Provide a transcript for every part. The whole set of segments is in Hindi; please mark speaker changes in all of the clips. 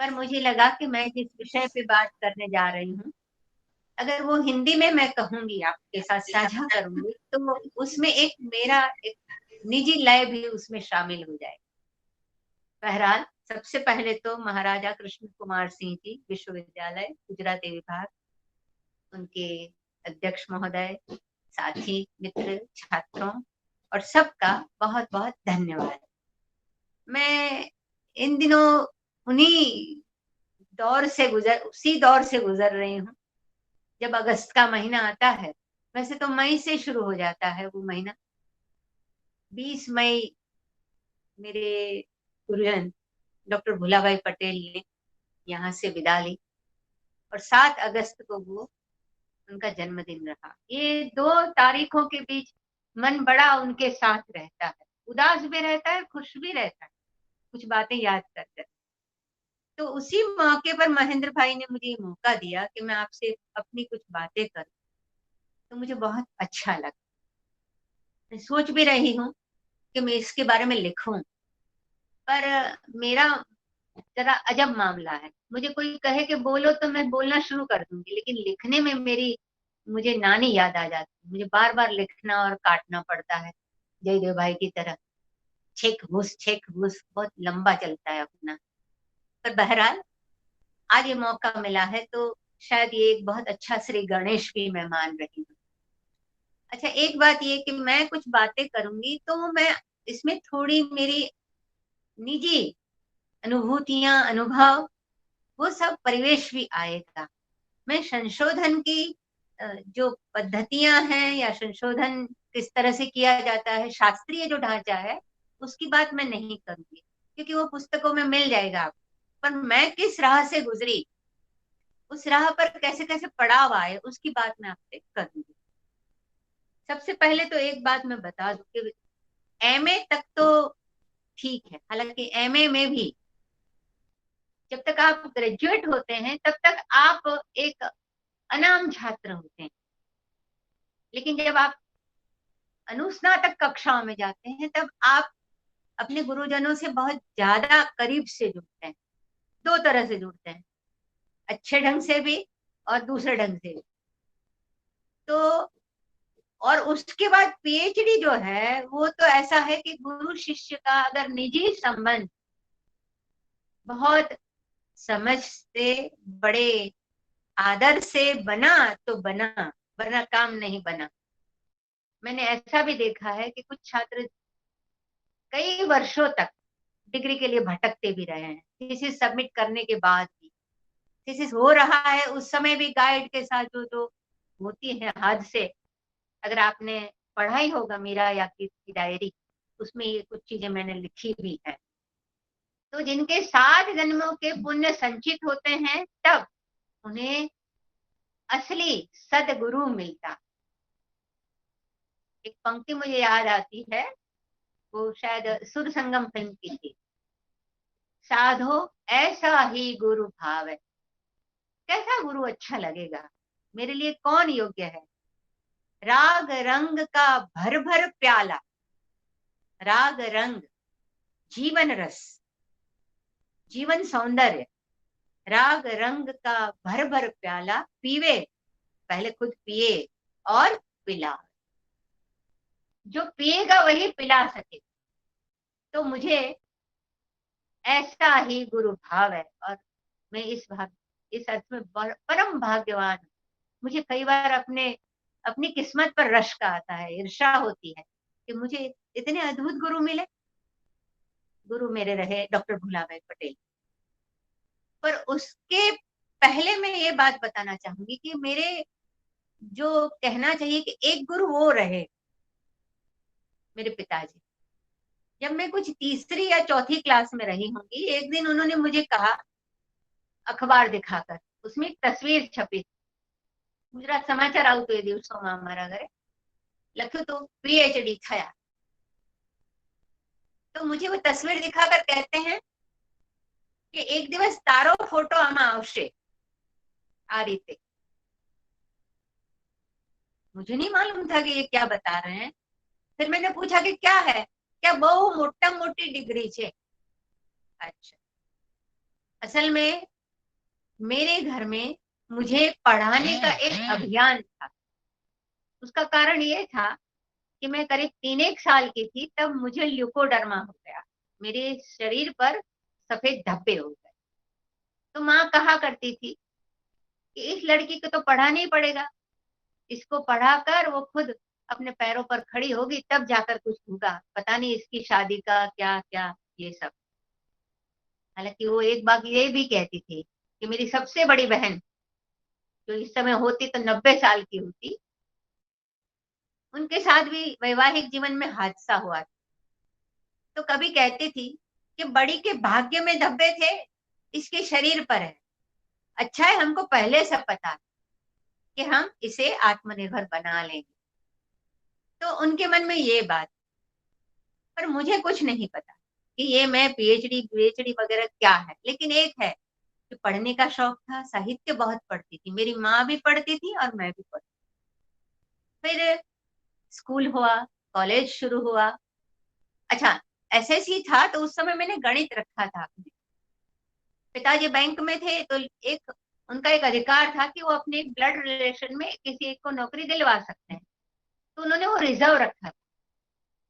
Speaker 1: पर मुझे लगा कि मैं जिस विषय पे बात करने जा रही हूँ, अगर वो हिंदी में मैं कहूंगी, आपके साथ साझा करूंगी, तो उसमें एक मेरा एक निजी लय भी उसमें शामिल हो जाए। बहरहाल, सबसे पहले तो महाराजा कृष्ण कुमार सिंह जी विश्वविद्यालय गुजराती विभाग, उनके अध्यक्ष महोदय, साथी मित्र, छात्रों और सबका बहुत बहुत धन्यवाद। मैं इन दिनों उसी दौर से गुजर रही हूँ। जब अगस्त का महीना आता है, वैसे तो मई से शुरू हो जाता है वो महीना। 20 मई मेरे गुरुजन डॉक्टर भूलाभाई पटेल ने यहाँ से विदा ली, और 7 अगस्त को वो उनका जन्मदिन रहा। ये 2 तारीखों के बीच मन बड़ा उनके साथ रहता है, उदास भी रहता है, खुश भी रहता है, कुछ बातें याद कर कर। तो उसी मौके पर महेंद्र भाई ने मुझे ये मौका दिया कि मैं आपसे अपनी कुछ बातें करूं, तो मुझे बहुत अच्छा लगा। मैं सोच भी रही हूँ कि मैं इसके बारे में लिखूं, पर मेरा जरा अजब मामला है। मुझे कोई कहे कि बोलो तो मैं बोलना शुरू कर दूंगी, लेकिन लिखने में मुझे नानी याद आ जाती है। मुझे बार बार लिखना और काटना पड़ता है, जयदेव भाई की तरह छेक घूस बहुत लंबा चलता है अपना। पर बहरहाल, आज ये मौका मिला है, तो शायद ये एक बहुत अच्छा श्री गणेश भी मैं मान रही हूँ। अच्छा, एक बात ये कि मैं कुछ बातें करूंगी तो मैं इसमें थोड़ी मेरी निजी अनुभूतियां, अनुभव, वो सब परिवेश भी आएगा। मैं संशोधन की जो पद्धतियां हैं, या संशोधन किस तरह से किया जाता है, शास्त्रीय जो ढांचा है, उसकी बात मैं नहीं करूंगी, क्योंकि वो पुस्तकों में मिल जाएगा आपको। पर मैं किस राह से गुजरी, उस राह पर कैसे कैसे पड़ाव आए, उसकी बात मैं आपसे करूंगी। सबसे पहले तो एक बात मैं बता दूं कि एमए तक तो ठीक है, हालांकि एमए में भी जब तक आप ग्रेजुएट होते हैं तब तक आप एक अनाम छात्र होते हैं, लेकिन जब आप अनुस्नातक कक्षाओं में जाते हैं तब आप अपने गुरुजनों से बहुत ज्यादा करीब से जुड़ते हैं। 2 तरह से जुड़ते हैं, अच्छे ढंग से भी और दूसरे ढंग से भी। तो और उसके बाद पीएचडी जो है, वो तो ऐसा है कि गुरु शिष्य का अगर निजी संबंध बहुत समझ से, बड़े आदर से बना तो बना, वरना काम नहीं बना। मैंने ऐसा भी देखा है कि कुछ छात्र कई वर्षों तक डिग्री के लिए भटकते भी रहे हैं, थीसिस सबमिट करने के बाद भी। थीसिस हो रहा है उस समय भी गाइड के साथ जो जो होती है हद से, अगर आपने पढ़ा ही होगा मीरा याकी की डायरी, उसमें ये कुछ चीजें मैंने लिखी भी है। तो जिनके 7 जन्मों के पुण्य संचित होते हैं, तब उन्हें असली सदगुरु मिलता। एक पंक्ति मुझे याद आती है, वो शायद सुर संगम फिल्म की थी। साधो ऐसा ही गुरु भाव है। कैसा गुरु अच्छा लगेगा, मेरे लिए कौन योग्य है। राग रंग का भर भर प्याला, राग रंग, जीवन रस, जीवन सौंदर्य, राग रंग का भर भर प्याला पीवे, पहले खुद पिए और पिला। जो पिएगा वही पिला सके। तो मुझे ऐसा ही गुरु भाव है, और मैं इस अर्थ में परम भाग्यवान हूँ। मुझे कई बार अपनी किस्मत पर रश्क आता है, ईर्ष्या होती है कि मुझे इतने अद्भुत गुरु मिले। गुरु मेरे रहे डॉक्टर भूलाभाई पटेल। पर उसके पहले मैं ये बात बताना चाहूंगी कि मेरे जो कहना चाहिए कि एक गुरु वो रहे, मेरे पिताजी। जब मैं कुछ तीसरी या चौथी क्लास में रही होंगी, एक दिन उन्होंने मुझे कहा, अखबार दिखाकर, उसमें एक तस्वीर छपी, गुजरात समाचार આવતું એ દિવસોમાં અમારા ઘરે લખ્યું तो पीएचडी થયા। तो मुझे वो तस्वीर दिखाकर कहते हैं कि एक दिवस तारो फोटो आमा आवशे, आ रीते। मुझे नहीं मालूम था कि ये क्या बता रहे हैं। फिर मैंने पूछा कि क्या है, क्या बहु मोटा मोटी डिग्री छे। अच्छा, असल में मेरे घर में मुझे पढ़ाने का एक अभियान था। उसका कारण ये था कि मैं करीब 3 एक साल की थी, तब मुझे ल्यूकोडर्मा हो गया। मेरे शरीर पर सफेद धब्बे हो गए। तो माँ कहा करती थी कि इस लड़की को तो पढ़ाना ही पड़ेगा, इसको पढ़ाकर वो खुद अपने पैरों पर खड़ी होगी, तब जाकर कुछ होगा, पता नहीं इसकी शादी का क्या क्या ये सब। हालांकि वो एक बात ये भी कहती थी कि मेरी सबसे बड़ी बहन, जो इस समय होती तो 90 साल की होती, उनके साथ भी वैवाहिक जीवन में हादसा हुआ था। तो कभी कहती थी कि बड़ी के भाग्य में धब्बे थे, इसके शरीर पर है। अच्छा है हमको पहले सब पता कि हम इसे आत्मनिर्भर बना लेंगे। तो उनके मन में ये बात, पर मुझे कुछ नहीं पता कि ये मैं पीएचडी पीएचडी वगैरह क्या है। लेकिन एक है कि पढ़ने का शौक था, साहित्य बहुत पढ़ती थी, मेरी माँ भी पढ़ती थी और मैं भी पढ़ती। फिर स्कूल हुआ, कॉलेज शुरू हुआ। अच्छा, एसएससी था तो उस समय मैंने गणित रखा था अपने। पिताजी बैंक में थे तो एक उनका एक अधिकार था कि वो अपने ब्लड रिलेशन में किसी एक को नौकरी दिलवा सकते हैं। तो उन्होंने वो रिजर्व रखा था।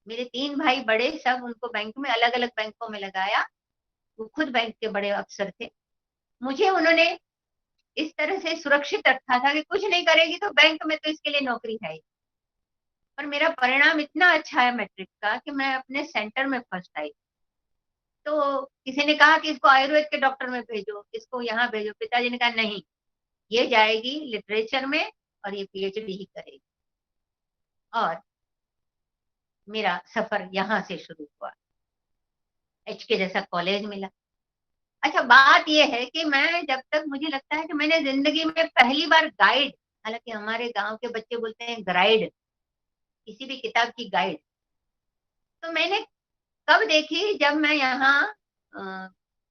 Speaker 1: मेरे 3 भाई बड़े, सब उनको बैंक में अलग अलग बैंकों में लगाया। वो खुद बैंक के बड़े अफसर थे। मुझे उन्होंने इस तरह से सुरक्षित रखा था कि कुछ नहीं करेगी तो बैंक में तो इसके लिए नौकरी है ही। पर मेरा परिणाम इतना अच्छा है मैट्रिक का कि मैं अपने सेंटर में फर्स्ट आई। तो किसी ने कहा कि इसको आयुर्वेद के डॉक्टर में भेजो, इसको यहाँ भेजो। पिताजी ने कहा नहीं, ये जाएगी लिटरेचर में और ये पीएचडी ही करेगी। और मेरा सफर यहाँ से शुरू हुआ, एचके जैसा कॉलेज मिला। अच्छा, बात यह है कि मैं जब तक, मुझे लगता है कि मैंने जिंदगी में पहली बार गाइड, हालांकि हमारे गांव के बच्चे बोलते हैं ग्राइड, किसी भी किताब की गाइड, तो मैंने कब देखी, जब मैं यहाँ अ,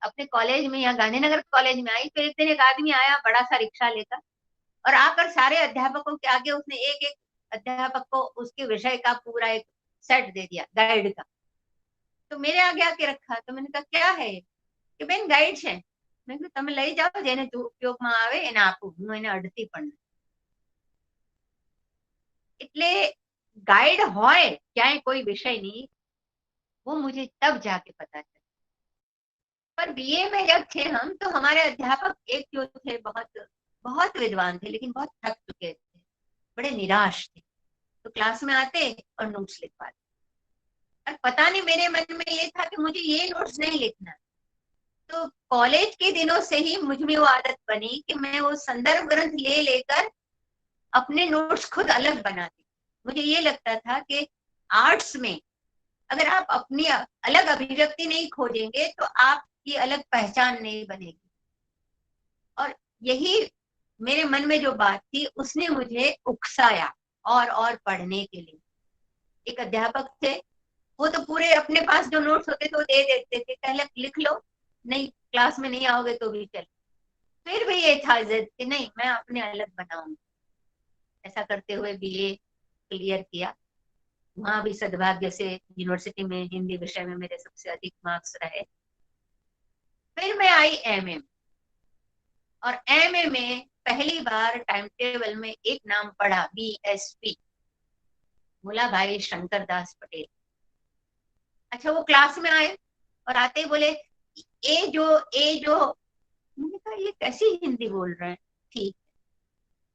Speaker 1: अपने कॉलेज में, यहाँ गांधीनगर कॉलेज में आई। तो एक दिन एक आदमी आया बड़ा सा रिक्शा लेकर, और आकर सारे अध्यापकों के आगे उसने एक एक अध्यापक को उसके विषय का पूरा एक सेट दे दिया गाइड का। तो मेरे आगे आके रखा। तो मैंने कहा क्या है ये? कि बेन गाइड है। मैं कहा તમે લઈ જાઓ, જેને ઉપયોગમાં આવે એને આપું, હું એને અડતી પણ નથી. એટલે ગાઈડ હોય ક્યાંય કોઈ વિષયની, वो मुझे तब जाके पता चला। पर बीए में जब थे हम, तो हमारे अध्यापक एक जो थे, बहुत बहुत विद्वान थे, लेकिन बहुत थक चुके थे, बड़े निराश थे। तो क्लास में आते और नोट्स लिखवाते। और पता नहीं मेरे मन में ये था कि मुझे ये नोट्स नहीं लिखना। तो कॉलेज के दिनों से ही मुझ में वो आदत बनी कि मैं वो संदर्भ ग्रंथ ले लेकर अपने नोट्स खुद अलग बनाती। मुझे ये लगता था कि आर्ट्स में अगर आप अपनी अलग अभिव्यक्ति नहीं खोजेंगे तो आपकी अलग पहचान नहीं बनेगी। और यही मेरे मन में जो बात थी, उसने मुझे उकसाया और पढ़ने के लिए। एक अध्यापक थे, वो तो पूरे अपने पास जो नोट्स होते थे वो दे देते थे, पहले लिख लो, नहीं क्लास में नहीं आओगे तो भी चल। फिर भी ये था जिद कि नहीं, मैं अपने अलग बनाऊंगी। ऐसा करते हुए बीए क्लियर किया। वहां भी सद्भाग्य से यूनिवर्सिटी में हिंदी विषय में मेरे सबसे अधिक मार्क्स रहे। फिर मैं आई एमए, और एमए में पहली बार टाइम टेबल में एक नाम पढ़ा, बीएसपी, भोला भाई शंकर दास पटेल। अच्छा, वो क्लास में आए और आते ही बोले ए जो, मैंने कहा ये कैसी हिंदी बोल रहे हैं। ठीक।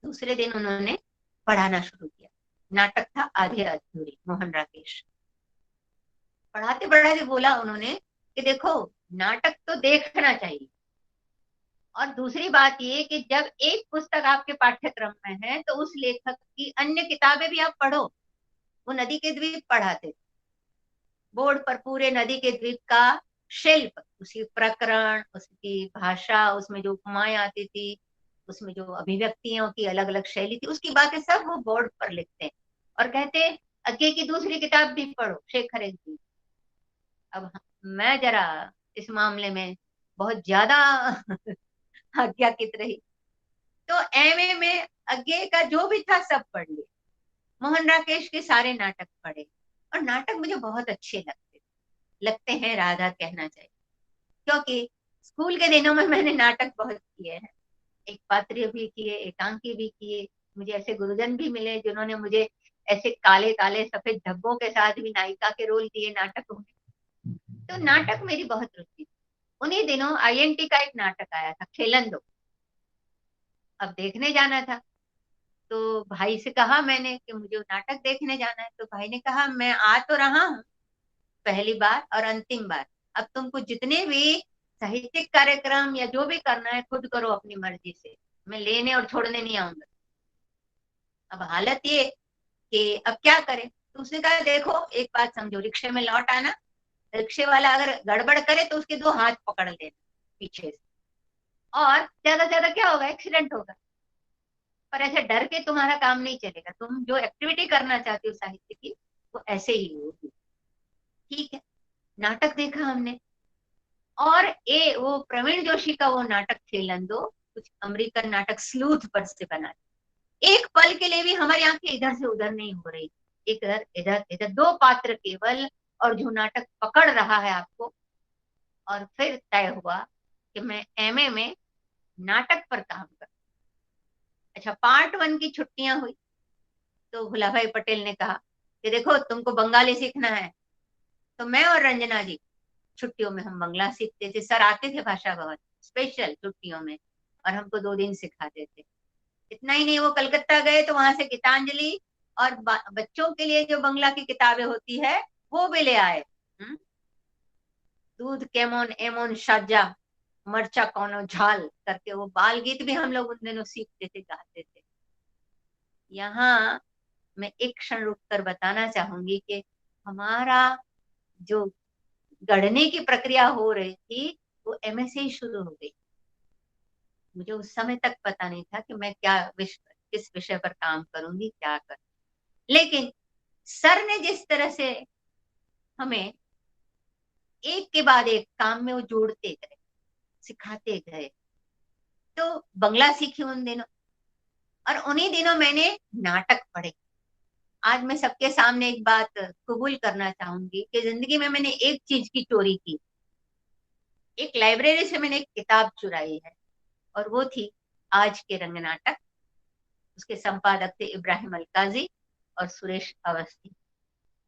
Speaker 1: दूसरे दिन उन्होंने पढ़ाना शुरू किया। नाटक था आधे अधूरी, मोहन राकेश। पढ़ाते पढ़ाते बोला उन्होंने कि देखो, नाटक तो देखना चाहिए, और दूसरी बात ये कि जब एक पुस्तक आपके पाठ्यक्रम में है तो उस लेखक की अन्य किताबें भी आप पढ़ो। वो नदी के द्वीप पढ़ाते थे बोर्ड पर, पूरे नदी के द्वीप का शिल्प, उसकी प्रकरण, उसकी भाषा, उसमें जो उपमाएं आती थी, उसमें जो अभिव्यक्तियों की अलग अलग शैली थी, उसकी बातें सब वो बोर्ड पर लिखते हैं। और कहते हैं अज्ञे की दूसरी किताब भी पढ़ो, शेखर की। अब मैं जरा इस मामले में बहुत ज्यादा आज्ञाकित रही। तो एमए में अज्ञे का जो भी था सब पढ़ लिया। मोहन राकेश के सारे नाटक पढ़े, और नाटक मुझे बहुत अच्छे लगते हैं, राधा कहना चाहिए। क्योंकि स्कूल के दिनों में मैंने नाटक बहुत किए हैं, एक पात्र भी किए, एकांकी भी किए। मुझे ऐसे गुरुजन भी मिले जिन्होंने मुझे ऐसे काले काले सफेद धब्बों के साथ भी नायिका के रोल दिए नाटकों में। तो नाटक मेरी बहुत रुचि थी। उन्हीं दिनों आईएनटी का एक नाटक आया था, खेलन दो। अब देखने जाना था, तो भाई से कहा मैंने कि मुझे नाटक देखने जाना है। तो भाई ने कहा मैं आ तो रहा हूँ पहली बार और अंतिम बार, अब तुमको जितने भी साहित्यिक कार्यक्रम या जो भी करना है खुद करो अपनी मर्जी से, मैं लेने और छोड़ने नहीं आऊंगा। अब हालत ये कि अब क्या करें। तो उसने कहा देखो एक बात समझो, रिक्शे में लौट आना, रिक्शे वाला अगर गड़बड़ करे तो उसके दो हाथ पकड़ लेना पीछे से, और ज्यादा से ज्यादा क्या होगा, एक्सीडेंट होगा। पर ऐसे डर के तुम्हारा काम नहीं चलेगा, तुम जो एक्टिविटी करना चाहती हो साहित्य की वो ऐसे ही होगी। ठीक है, नाटक देखा हमने। और ए वो प्रवीण जोशी का वो नाटक खेलंदो, कुछ अमेरिकन नाटक स्लूथ पर से बना। एक पल के लिए भी हमारी आंखें इधर से उधर नहीं हो रही, इधर इधर इधर, दो पात्र केवल, और जो नाटक पकड़ रहा है आपको। और फिर तय हुआ कि मैं एमए में नाटक पर काम कर। अच्छा, पार्ट वन की छुट्टियां हुई तो भुलाभाई पटेल ने कहा कि देखो तुमको बंगाली सीखना है। तो मैं और रंजना जी छुट्टियों में हम बंगला सीखते थे, सर आते थे भाषा भवन स्पेशल छुट्टियों में, और हमको 2 दिन सिखाते थे। इतना ही नहीं, वो कलकत्ता गए तो वहां से गीतांजलि और बच्चों के लिए जो बंगला की किताबें होती है वो भी ले आए। दूध केमोन एमोन साजा, मरचा कौनो झाल करके वो बाल गीत भी हम लोग उन दिनों सीखते थे, गाते थे। यहाँ मैं एक क्षण रुक कर बताना चाहूंगी कि हमारा जो गढ़ने की प्रक्रिया हो रही थी वो एमए से ही शुरू हो गई। मुझे उस समय तक पता नहीं था कि मैं क्या विषय, किस विषय पर काम करूंगी, क्या कर। लेकिन सर ने जिस तरह से हमें एक के बाद एक काम में वो जोड़ते गए, सिखाते गए, तो बंगला सीखी उन दिनों। और उन्हीं दिनों मैंने नाटक पढ़े। आज मैं सबके सामने एक बात कबूल करना चाहूंगी कि जिंदगी में मैंने एक चीज की चोरी की, एक लाइब्रेरी से मैंने एक किताब चुराई है, और वो थी आज के रंग नाटक। उसके संपादक थे इब्राहिम अलकाजी और सुरेश अवस्थी।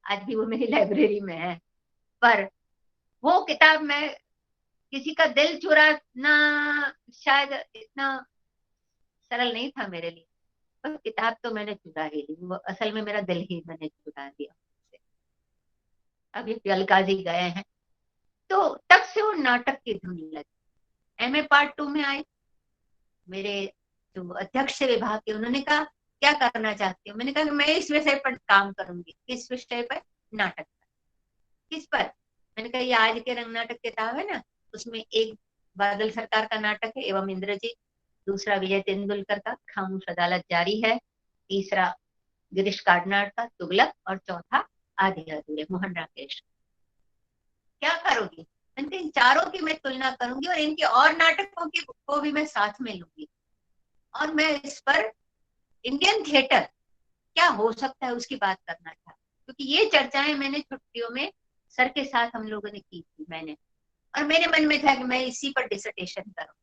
Speaker 1: आज भी वो मेरी लाइब्रेरी में है। पर वो किताब मैं, किसी का दिल चुराना शायद इतना सरल नहीं था मेरे लिए, पर किताब तो मैंने चुरा ही ली। वो असल में मेरा दिल ही मैंने चुरा दिया। अभी अलकाजी गए हैं, तो तब से वो नाटक की धुन लगी। एमए पार्ट 2 में आए, मेरे जो अध्यक्ष थे विभाग के, उन्होंने कहा क्या करना चाहती हो। मैंने कहा कि मैं इस विषय पर काम करूंगी। किस विषय पर? नाटक पर। किस पर? मैंने कहा ये आज के रंग नाटक किताब है ना, उसमें एक बादल सरकार का नाटक है एवं इंद्रजीत, दूसरा विजय तेंदुलकर का खामोश अदालत जारी है, तीसरा गिरीश कार्नाड का तुगलक, और चौथा आधे अधूरे मोहन राकेश। क्या करोगी? मैंने कहा इन चारों की मैं तुलना करूंगी और इनके और नाटकों की को भी मैं साथ में लूंगी, और मैं इस पर इंडियन थिएटर क्या हो सकता है उसकी बात करना था। क्योंकि ये चर्चाएं मैंने छुट्टियों में सर के साथ हम लोगों ने की थी मैंने, और मेरे मन में था कि मैं इसी पर डिसर्टेशन करूं,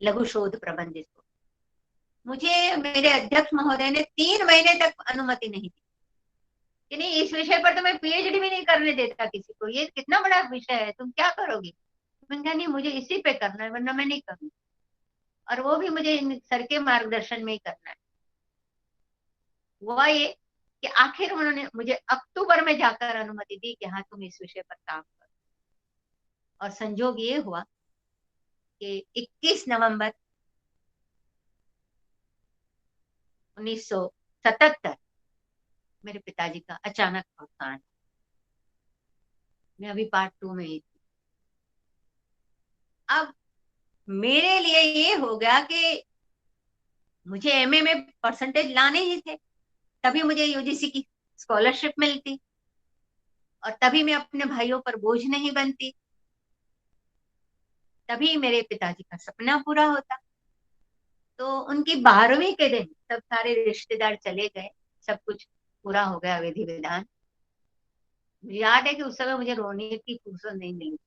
Speaker 1: लघु शोध प्रबंध इसको। मुझे मेरे अध्यक्ष महोदय ने 3 महीने तक अनुमति नहीं दी कि नहीं इस विषय पर तो मैं पीएचडी भी नहीं करने देता किसी को, ये कितना बड़ा विषय है, तुम क्या करोगी। मैंने कहा नहीं मुझे इसी पे करना है, वरना मैं नहीं करूंगी, और वो भी मुझे इन सर के मार्गदर्शन में ही करना है। हुआ ये कि आखिर उन्होंने मुझे अक्टूबर में जाकर अनुमति दी कि हाँ तुम इस विषय पर काम करो। और संजोग ये हुआ कि 21 नवंबर 1977 मेरे पिताजी का अचानक अवसान। मैं अभी पार्ट 2 में ही थी। अब मेरे लिए ये हो गया कि मुझे एमए में परसेंटेज लाने ही थे, तभी मुझे यूजीसी की स्कॉलरशिप मिलती, और तभी मैं अपने भाइयों पर बोझ नहीं बनती, तभी मेरे पिताजी का सपना पूरा होता। तो उनकी 12वीं के दिन सब सारे रिश्तेदार चले गए, सब कुछ पूरा हो गया विधि विधान। मुझे याद है कि उस समय मुझे रोने की फुर्सत नहीं मिली।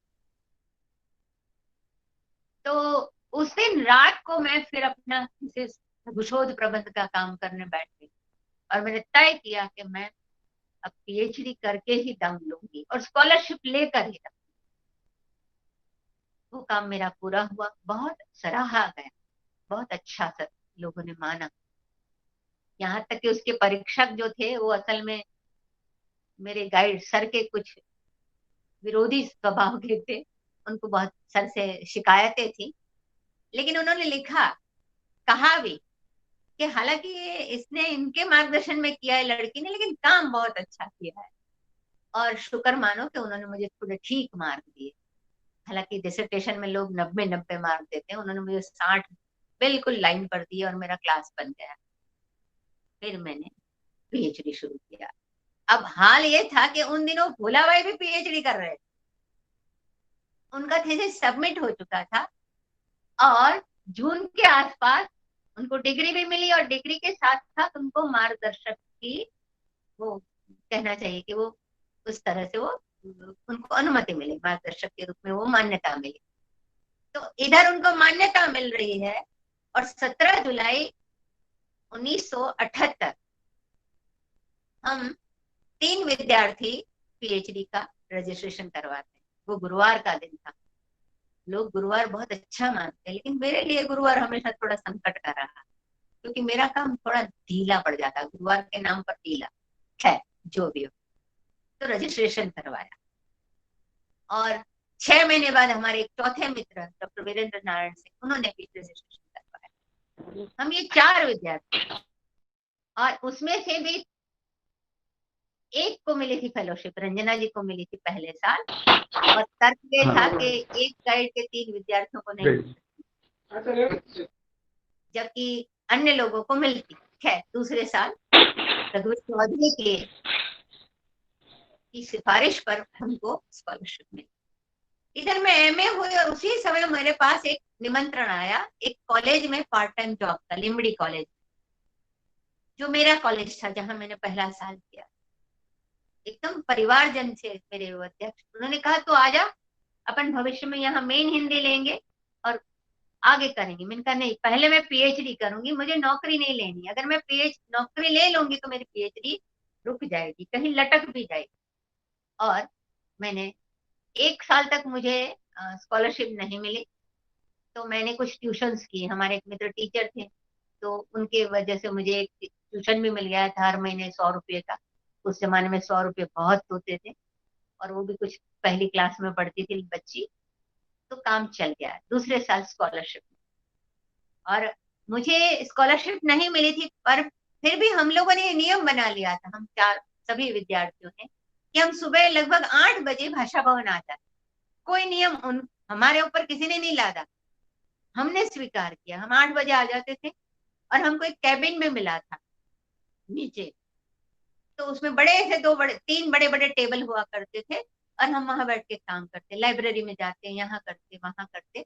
Speaker 1: दिन रात को मैं फिर अपना शोध प्रबंध का काम करने बैठ गई और मैंने तय किया कि मैं अब पीएचडी करके ही दम लूंगी और स्कॉलरशिप लेकर ही दम। वो काम मेरा पूरा हुआ, बहुत सराहा गया, बहुत अच्छा सर लोगों ने माना। यहाँ तक कि उसके परीक्षक जो थे वो असल में मेरे गाइड सर के कुछ विरोधी स्वभाव के थे, उनको बहुत सर से शिकायतें थी, लेकिन उन्होंने लिखा, कहा भी कि हालांकि इसने इनके मार्गदर्शन में किया है लड़की ने, लेकिन काम बहुत अच्छा किया है। और शुक्र मानो कि उन्होंने मुझे थोड़े ठीक मार्क दिए। हालांकि डिसर्टेशन में लोग 90-90 मार्क देते हैं, उन्होंने मुझे 60 बिल्कुल लाइन पर दिए और मेरा क्लास बन गया। फिर मैंने पीएचडी शुरू किया। अब हाल ये था कि उन दिनों भोला भाई भी पीएचडी कर रहे थे, उनका थीसिस सबमिट हो चुका था और जून के आसपास उनको डिग्री भी मिली और डिग्री के साथ साथ उनको मार्गदर्शक की, वो कहना चाहिए कि वो उस तरह से वो उनको अनुमति मिली, मार्गदर्शक के रूप में वो मान्यता मिली। तो इधर उनको मान्यता मिल रही है और 17 जुलाई 1978 हम 3 विद्यार्थी पीएचडी का रजिस्ट्रेशन करवाते हैं। वो गुरुवार का दिन था। लोग गुरुवार बहुत अच्छा मानते हैं, लेकिन मेरे लिए गुरुवार हमेशा थोड़ा संकट का रहा, क्योंकि मेरा काम थोड़ा ढीला पड़ जाता, गुरुवार के नाम पर ढीला। खैर जो भी हो, तो रजिस्ट्रेशन करवाया और 6 महीने बाद हमारे एक चौथे मित्र डॉक्टर वीरेंद्र नारायण सिंह, उन्होंने भी रजिस्ट्रेशन करवाया। हम ये 4 विद्यार्थी, और उसमें से भी एक को मिली थी फेलोशिप, रंजना जी को मिली थी पहले साल, और तर्क ये था कि एक गाइड के 3 विद्यार्थियों को नहीं, जबकि अन्य लोगों को मिलती। खैर दूसरे साल रघुवीर चौधरी की सिफारिश पर हमको स्कॉलरशिप मिली। इधर मैं एमए हुई और उसी समय मेरे पास एक निमंत्रण आया एक कॉलेज में पार्ट टाइम जॉब का, लिमड़ी कॉलेज, जो मेरा कॉलेज था जहां मैंने पहला साल किया। एकदम परिवारजन थे मेरे वो अध्यक्ष, उन्होंने कहा तो आजा, अपन भविष्य में यहाँ मेन हिंदी लेंगे और आगे करेंगे। मैंने कहा नहीं, पहले मैं पीएचडी करूंगी, मुझे नौकरी नहीं लेनी। अगर मैं नौकरी ले लूंगी तो मेरी पीएचडी रुक जाएगी, कहीं लटक भी जाएगी। और मैंने 1 साल तक मुझे स्कॉलरशिप नहीं मिली, तो मैंने कुछ ट्यूशंस किए। हमारे एक मित्र टीचर थे, तो उनके वजह से मुझे एक ट्यूशन भी मिल गया था हर महीने 100 रुपये का। उस जमाने में 100 रुपये बहुत होते थे, और वो भी कुछ पहली क्लास में पढ़ती थी बच्ची, तो काम चल गया। दूसरे साल स्कॉलरशिप, और मुझे स्कॉलरशिप नहीं मिली थी, पर फिर भी हम लोगों ने नियम बना लिया था, हम 4 सभी विद्यार्थियों ने, कि हम सुबह लगभग 8 बजे भाषा भवन आ जाते। कोई नियम हमारे ऊपर किसी ने नहीं लादा, हमने स्वीकार किया। हम 8 बजे आ जाते थे और हमको एक कैबिन में मिला था नीचे, तो उसमें बड़े से 3 बड़े बड़े टेबल हुआ करते थे, और हम वहां बैठ के काम करते, लाइब्रेरी में जाते, यहाँ करते वहां करते,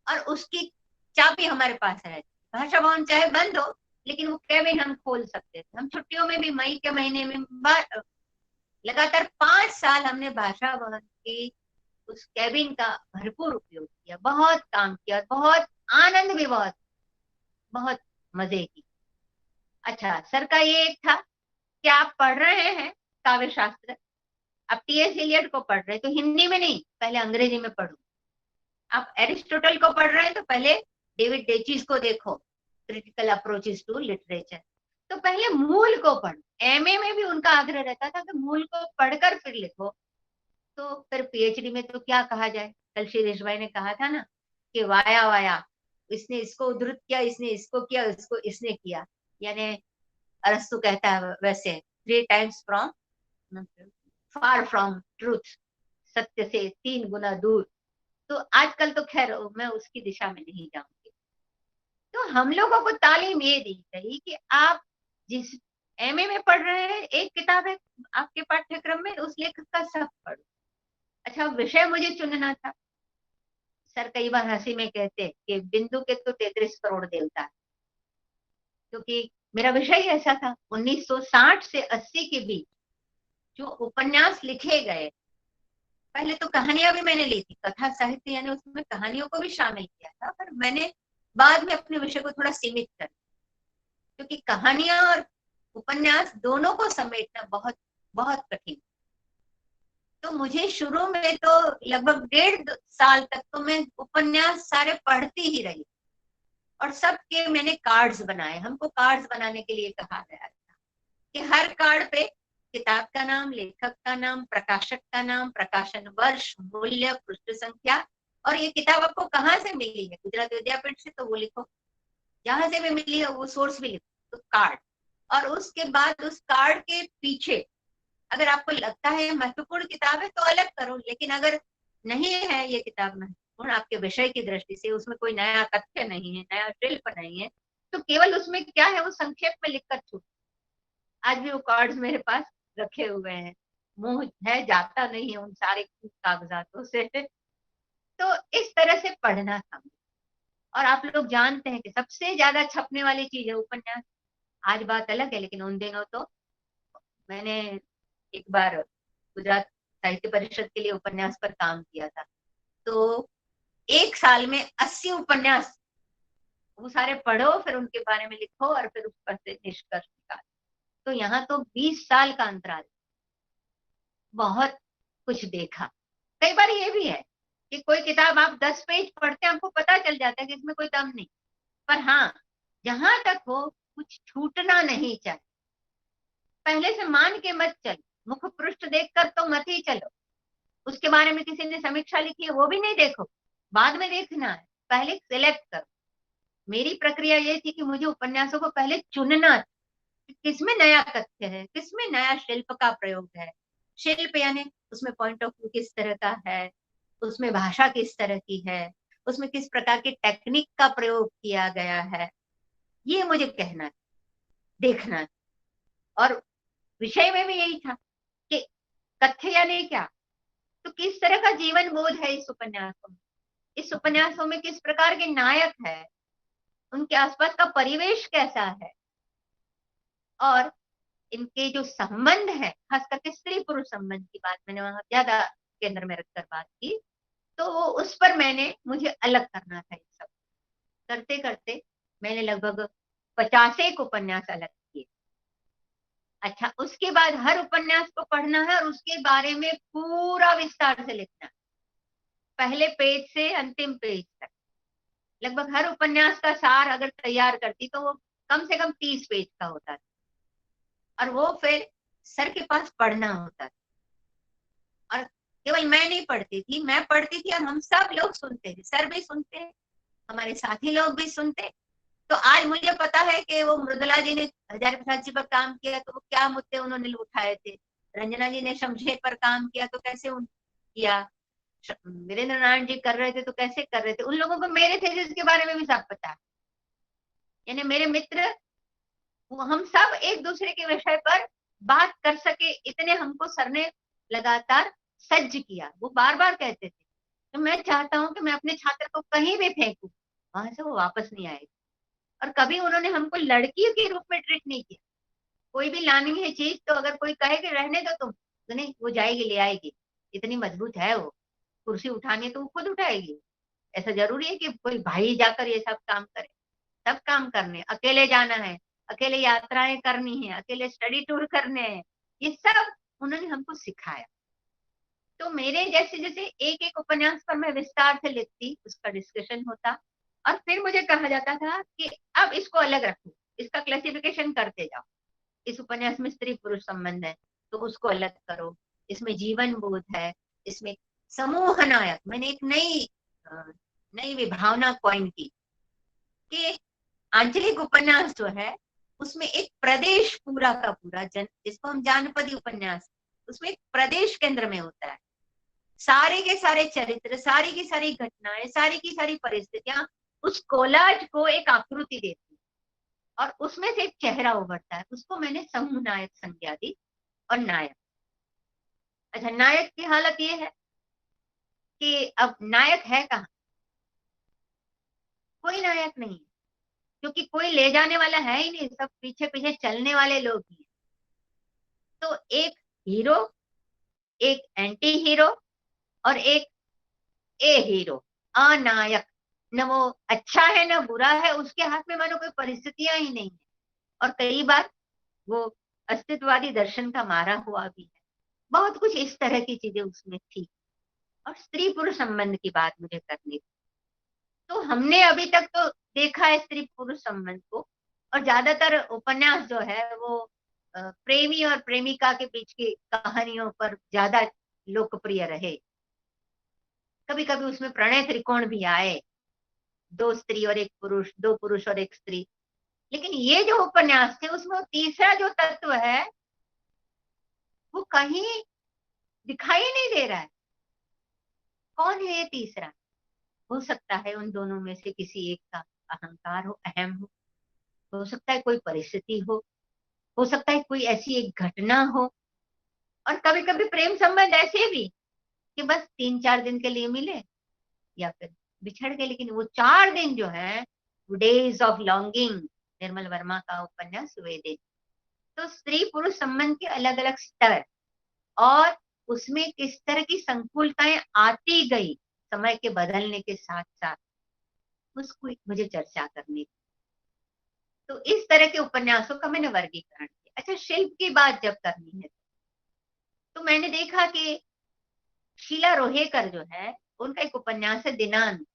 Speaker 1: और उसकी चाबी हमारे पास रहती। भाषा भवन चाहे बंद हो, लेकिन वो कैबिन हम खोल सकते थे। हम छुट्टियों में भी, मई के महीने में लगातार 5 साल हमने भाषा भवन की उस कैबिन का भरपूर उपयोग किया, बहुत काम किया, बहुत आनंद भी, बहुत बहुत मजे की। अच्छा, सर का ये एक था कि आप पढ़ रहे हैं काव्य शास्त्र, आप टीएस इलियट को पढ़ रहे हैं तो हिंदी में नहीं, पहले अंग्रेजी में पढ़ो। आप एरिस्टोटल को पढ़ रहे हैं तो पहले डेविड डेचिस को देखो, क्रिटिकल अप्रोचेस टू लिटरेचर, तो पहले मूल को पढ़ो। एमए में भी उनका आग्रह रहता था कि मूल को पढ़कर फिर लिखो। तो फिर पीएचडी में तो क्या कहा जाए, कल शिरीष भाई ने कहा था ना कि वाया वाया, इसने इसको उद्धृत किया, इसने इसको किया, इसको इसने किया, यानी अरस्तु कहता है वैसे 3 times from, far from truth, सत्य से 3 गुना दूर। तो आजकल तो खैर मैं उसकी दिशा में नहीं जाऊंगी। तो हम लोगों को तालीम ये दी गई कि आप जिस एमए में पढ़ रहे हैं, एक किताब है आपके पाठ्यक्रम में, उस लेखक का सब पढ़ो। अच्छा, विषय मुझे चुनना था। सर कई बार हंसी में कहते कि बिंदु के तो 33 करोड़ देवता है, क्योंकि मेरा विषय ही ऐसा था। 1960 से 80 के बीच जो उपन्यास लिखे गए, पहले तो कहानियां भी मैंने ली थी, कथा साहित्य यानी उसमें कहानियों को भी शामिल किया था, पर मैंने बाद में अपने विषय को थोड़ा सीमित कर, क्योंकि कहानियां और उपन्यास दोनों को समेटना बहुत बहुत कठिन। तो मुझे शुरू में तो लगभग 1.5 साल तक तो मैं उपन्यास सारे पढ़ती ही रही, और सबके मैंने कार्ड्स बनाए। हमको कार्ड्स बनाने के लिए कहा गया था कि हर कार्ड पे किताब का नाम, लेखक का नाम, प्रकाशक का नाम, प्रकाशन वर्ष, मूल्य, पृष्ठ संख्या, और ये किताब आपको कहाँ से मिली है, गुजरात विद्यापीठ से तो वो लिखो, जहां से भी मिली है वो सोर्स भी लिखो, तो कार्ड। और उसके बाद उस कार्ड के पीछे अगर आपको लगता है महत्वपूर्ण किताब है तो अलग करो, लेकिन अगर नहीं है ये किताब महत्वपूर्ण आपके विषय की दृष्टि से, उसमें कोई नया तथ्य नहीं है, नया शिल्प नहीं है, तो केवल उसमें क्या है वो संक्षेप में लिखकर छूट। आज भी वो कार्ड्स मेरे पास रखे हुए हैं, मुंह है जाता नहीं है उन सारे कागजातों से। तो इस तरह से पढ़ना था। और आप लोग जानते हैं कि सबसे ज्यादा छपने वाली चीज है उपन्यास। आज बात अलग है, लेकिन उन दिनों तो मैंने एक बार गुजरात साहित्य परिषद के लिए उपन्यास पर काम किया था, तो एक साल में 80 उपन्यास, वो सारे पढ़ो, फिर उनके बारे में लिखो, और फिर उस पर से निष्कर्ष निकालो। तो यहाँ तो 20 साल का अंतराल, बहुत कुछ देखा। कई बार ये भी है कि कोई किताब आप 10 पेज पढ़ते हैं, आपको पता चल जाता है कि इसमें कोई दम नहीं, पर हाँ, जहां तक हो कुछ छूटना नहीं चाहिए। पहले से मान के मत चलो, मुख पृष्ठ देखकर तो मत ही चलो, उसके बारे में किसी ने समीक्षा लिखी है वो भी नहीं देखो, बाद में देखना है, पहले सिलेक्ट करो। मेरी प्रक्रिया ये थी कि मुझे उपन्यासों को पहले चुनना था कि किसमें नया तथ्य है, किसमें नया शिल्प का प्रयोग है। शिल्प यानी उसमें पॉइंट ऑफ व्यू किस तरह का है, उसमें भाषा किस तरह की है, उसमें किस प्रकार की टेक्निक का प्रयोग किया गया है, ये मुझे कहना है, देखना है। और विषय में भी यही था कि तथ्य यानी क्या, तो किस तरह का जीवन बोध है इस उपन्यासों में, इस उपन्यासों में किस प्रकार के नायक है, उनके आसपास का परिवेश कैसा है, और इनके जो संबंध है, खास करके स्त्री पुरुष संबंध की बात मैंने वहां ज्यादा केंद्र में रखकर बात की, तो उस पर मुझे अलग करना था। ये सब करते करते मैंने लगभग 50 उपन्यास अलग किए। अच्छा, उसके बाद हर उपन्यास को पढ़ना है और उसके बारे में पूरा विस्तार से लिखना है, पहले पेज से अंतिम पेज तक। लगभग हर उपन्यास का सार अगर तैयार करती तो वो कम से कम 30 पेज का होता था, और वो फिर सर के पास पढ़ना होता था। और केवल मैं नहीं पढ़ती थी, मैं पढ़ती थी और हम सब लोग सुनते थे, सर भी सुनते, हमारे साथी लोग भी सुनते। तो आज मुझे पता है कि वो मृदुला जी ने हजारी प्रसाद जी पर काम किया तो वो क्या मुद्दे उन्होंने उठाए थे, रंजना जी ने शमशेर पर काम किया तो कैसे किया, वीरेंद्र नारायण जी कर रहे थे तो कैसे कर रहे थे, उन लोगों को मेरे थेसिस के बारे में भी सब पता है। यानी मेरे मित्र, वो हम सब एक दूसरे के विषय पर बात कर सके, इतने हमको सर ने लगातार सज्ज किया। वो बार बार कहते थे तो मैं चाहता हूं कि मैं अपने छात्र को कहीं भी फेंकू, वहां से वो वापस नहीं आएगा। और कभी उन्होंने हमको लड़की के रूप में ट्रीट नहीं किया। कोई भी लानी है चीज तो अगर कोई कहे कि रहने दो तुम, तो नहीं, वो जाएगी ले आएगी, इतनी मजबूत है वो, कुर्सी उठानी है तो वो खुद उठाएगी। ऐसा जरूरी है कि कोई भाई जाकर ये सब काम करे? सब काम करने, अकेले जाना है, अकेले यात्राएं करनी है, अकेले स्टडी टूर करने हैं, ये सब उन्होंने हमको सिखाया। तो मेरे जैसे जैसे एक एक उपन्यास पर मैं विस्तार से लिखती, उसका डिस्कशन होता, और फिर मुझे कहा जाता था कि अब इसको अलग रखो, इसका क्लासिफिकेशन करते जाओ। इस उपन्यास में स्त्री पुरुष संबंध है तो उसको अलग करो, इसमें जीवन बोध है, इसमें समूह नायक, मैंने एक नई विभावना कॉइन की कि आंचलिक उपन्यास जो है उसमें एक प्रदेश पूरा का पूरा जिसको हम जानपदी उपन्यास, उसमें एक प्रदेश केंद्र में होता है। सारे के सारे चरित्र, सारी की सारी घटनाएं, सारी की सारी परिस्थितियां उस कोलाज को एक आकृति देती है, और उसमें से एक चेहरा उभरता है, उसको मैंने समूह नायक संज्ञा दी। और नायक, अच्छा, नायक की हालत ये है कि अब नायक है कहाँ? कोई नायक नहीं है, क्योंकि कोई ले जाने वाला है ही नहीं, सब पीछे पीछे चलने वाले लोग ही हैं। तो एक हीरो, एक एंटी हीरो, और एक ए हीरो, अनायक, न वो अच्छा है न बुरा है, उसके हाथ में मानो कोई परिस्थितियां ही नहीं है। और कई बार वो अस्तित्ववादी दर्शन का मारा हुआ भी है। बहुत कुछ इस तरह की चीजें उसमें थी। और स्त्री पुरुष संबंध की बात मुझे करनी थी। तो हमने अभी तक तो देखा है स्त्री पुरुष संबंध को, और ज्यादातर उपन्यास जो है वो प्रेमी और प्रेमिका के बीच की कहानियों पर ज्यादा लोकप्रिय रहे। कभी कभी उसमें प्रणय त्रिकोण भी आए, दो स्त्री और एक पुरुष, दो पुरुष और एक स्त्री। लेकिन ये जो उपन्यास थे उसमें वो तीसरा जो तत्व है वो कहीं दिखाई नहीं दे रहा है। कौन है ये तीसरा? हो सकता है उन दोनों में से किसी एक का अहंकार हो, अहम हो सकता है कोई परिस्थिति हो सकता है कोई ऐसी एक घटना हो। और कभी कभी प्रेम संबंध ऐसे भी कि बस 3-4 दिन के लिए मिले या फिर बिछड़ गए। लेकिन वो 4 दिन जो है, days of longing, Nirmal Verma का उपन्यास वे दिन। तो स्त्री पुरुष संबंध के अलग अलग स्तर, और उसमें किस तरह की संकुलताएं आती गई समय के बदलने के साथ साथ, उसको मुझे चर्चा करनी थी। तो इस तरह के उपन्यासों का मैंने वर्गीकरण किया। अच्छा, शिल्प की बात जब करनी है तो मैंने देखा कि शीला रोहेकर जो है, उनका एक उपन्यास है दिनांत।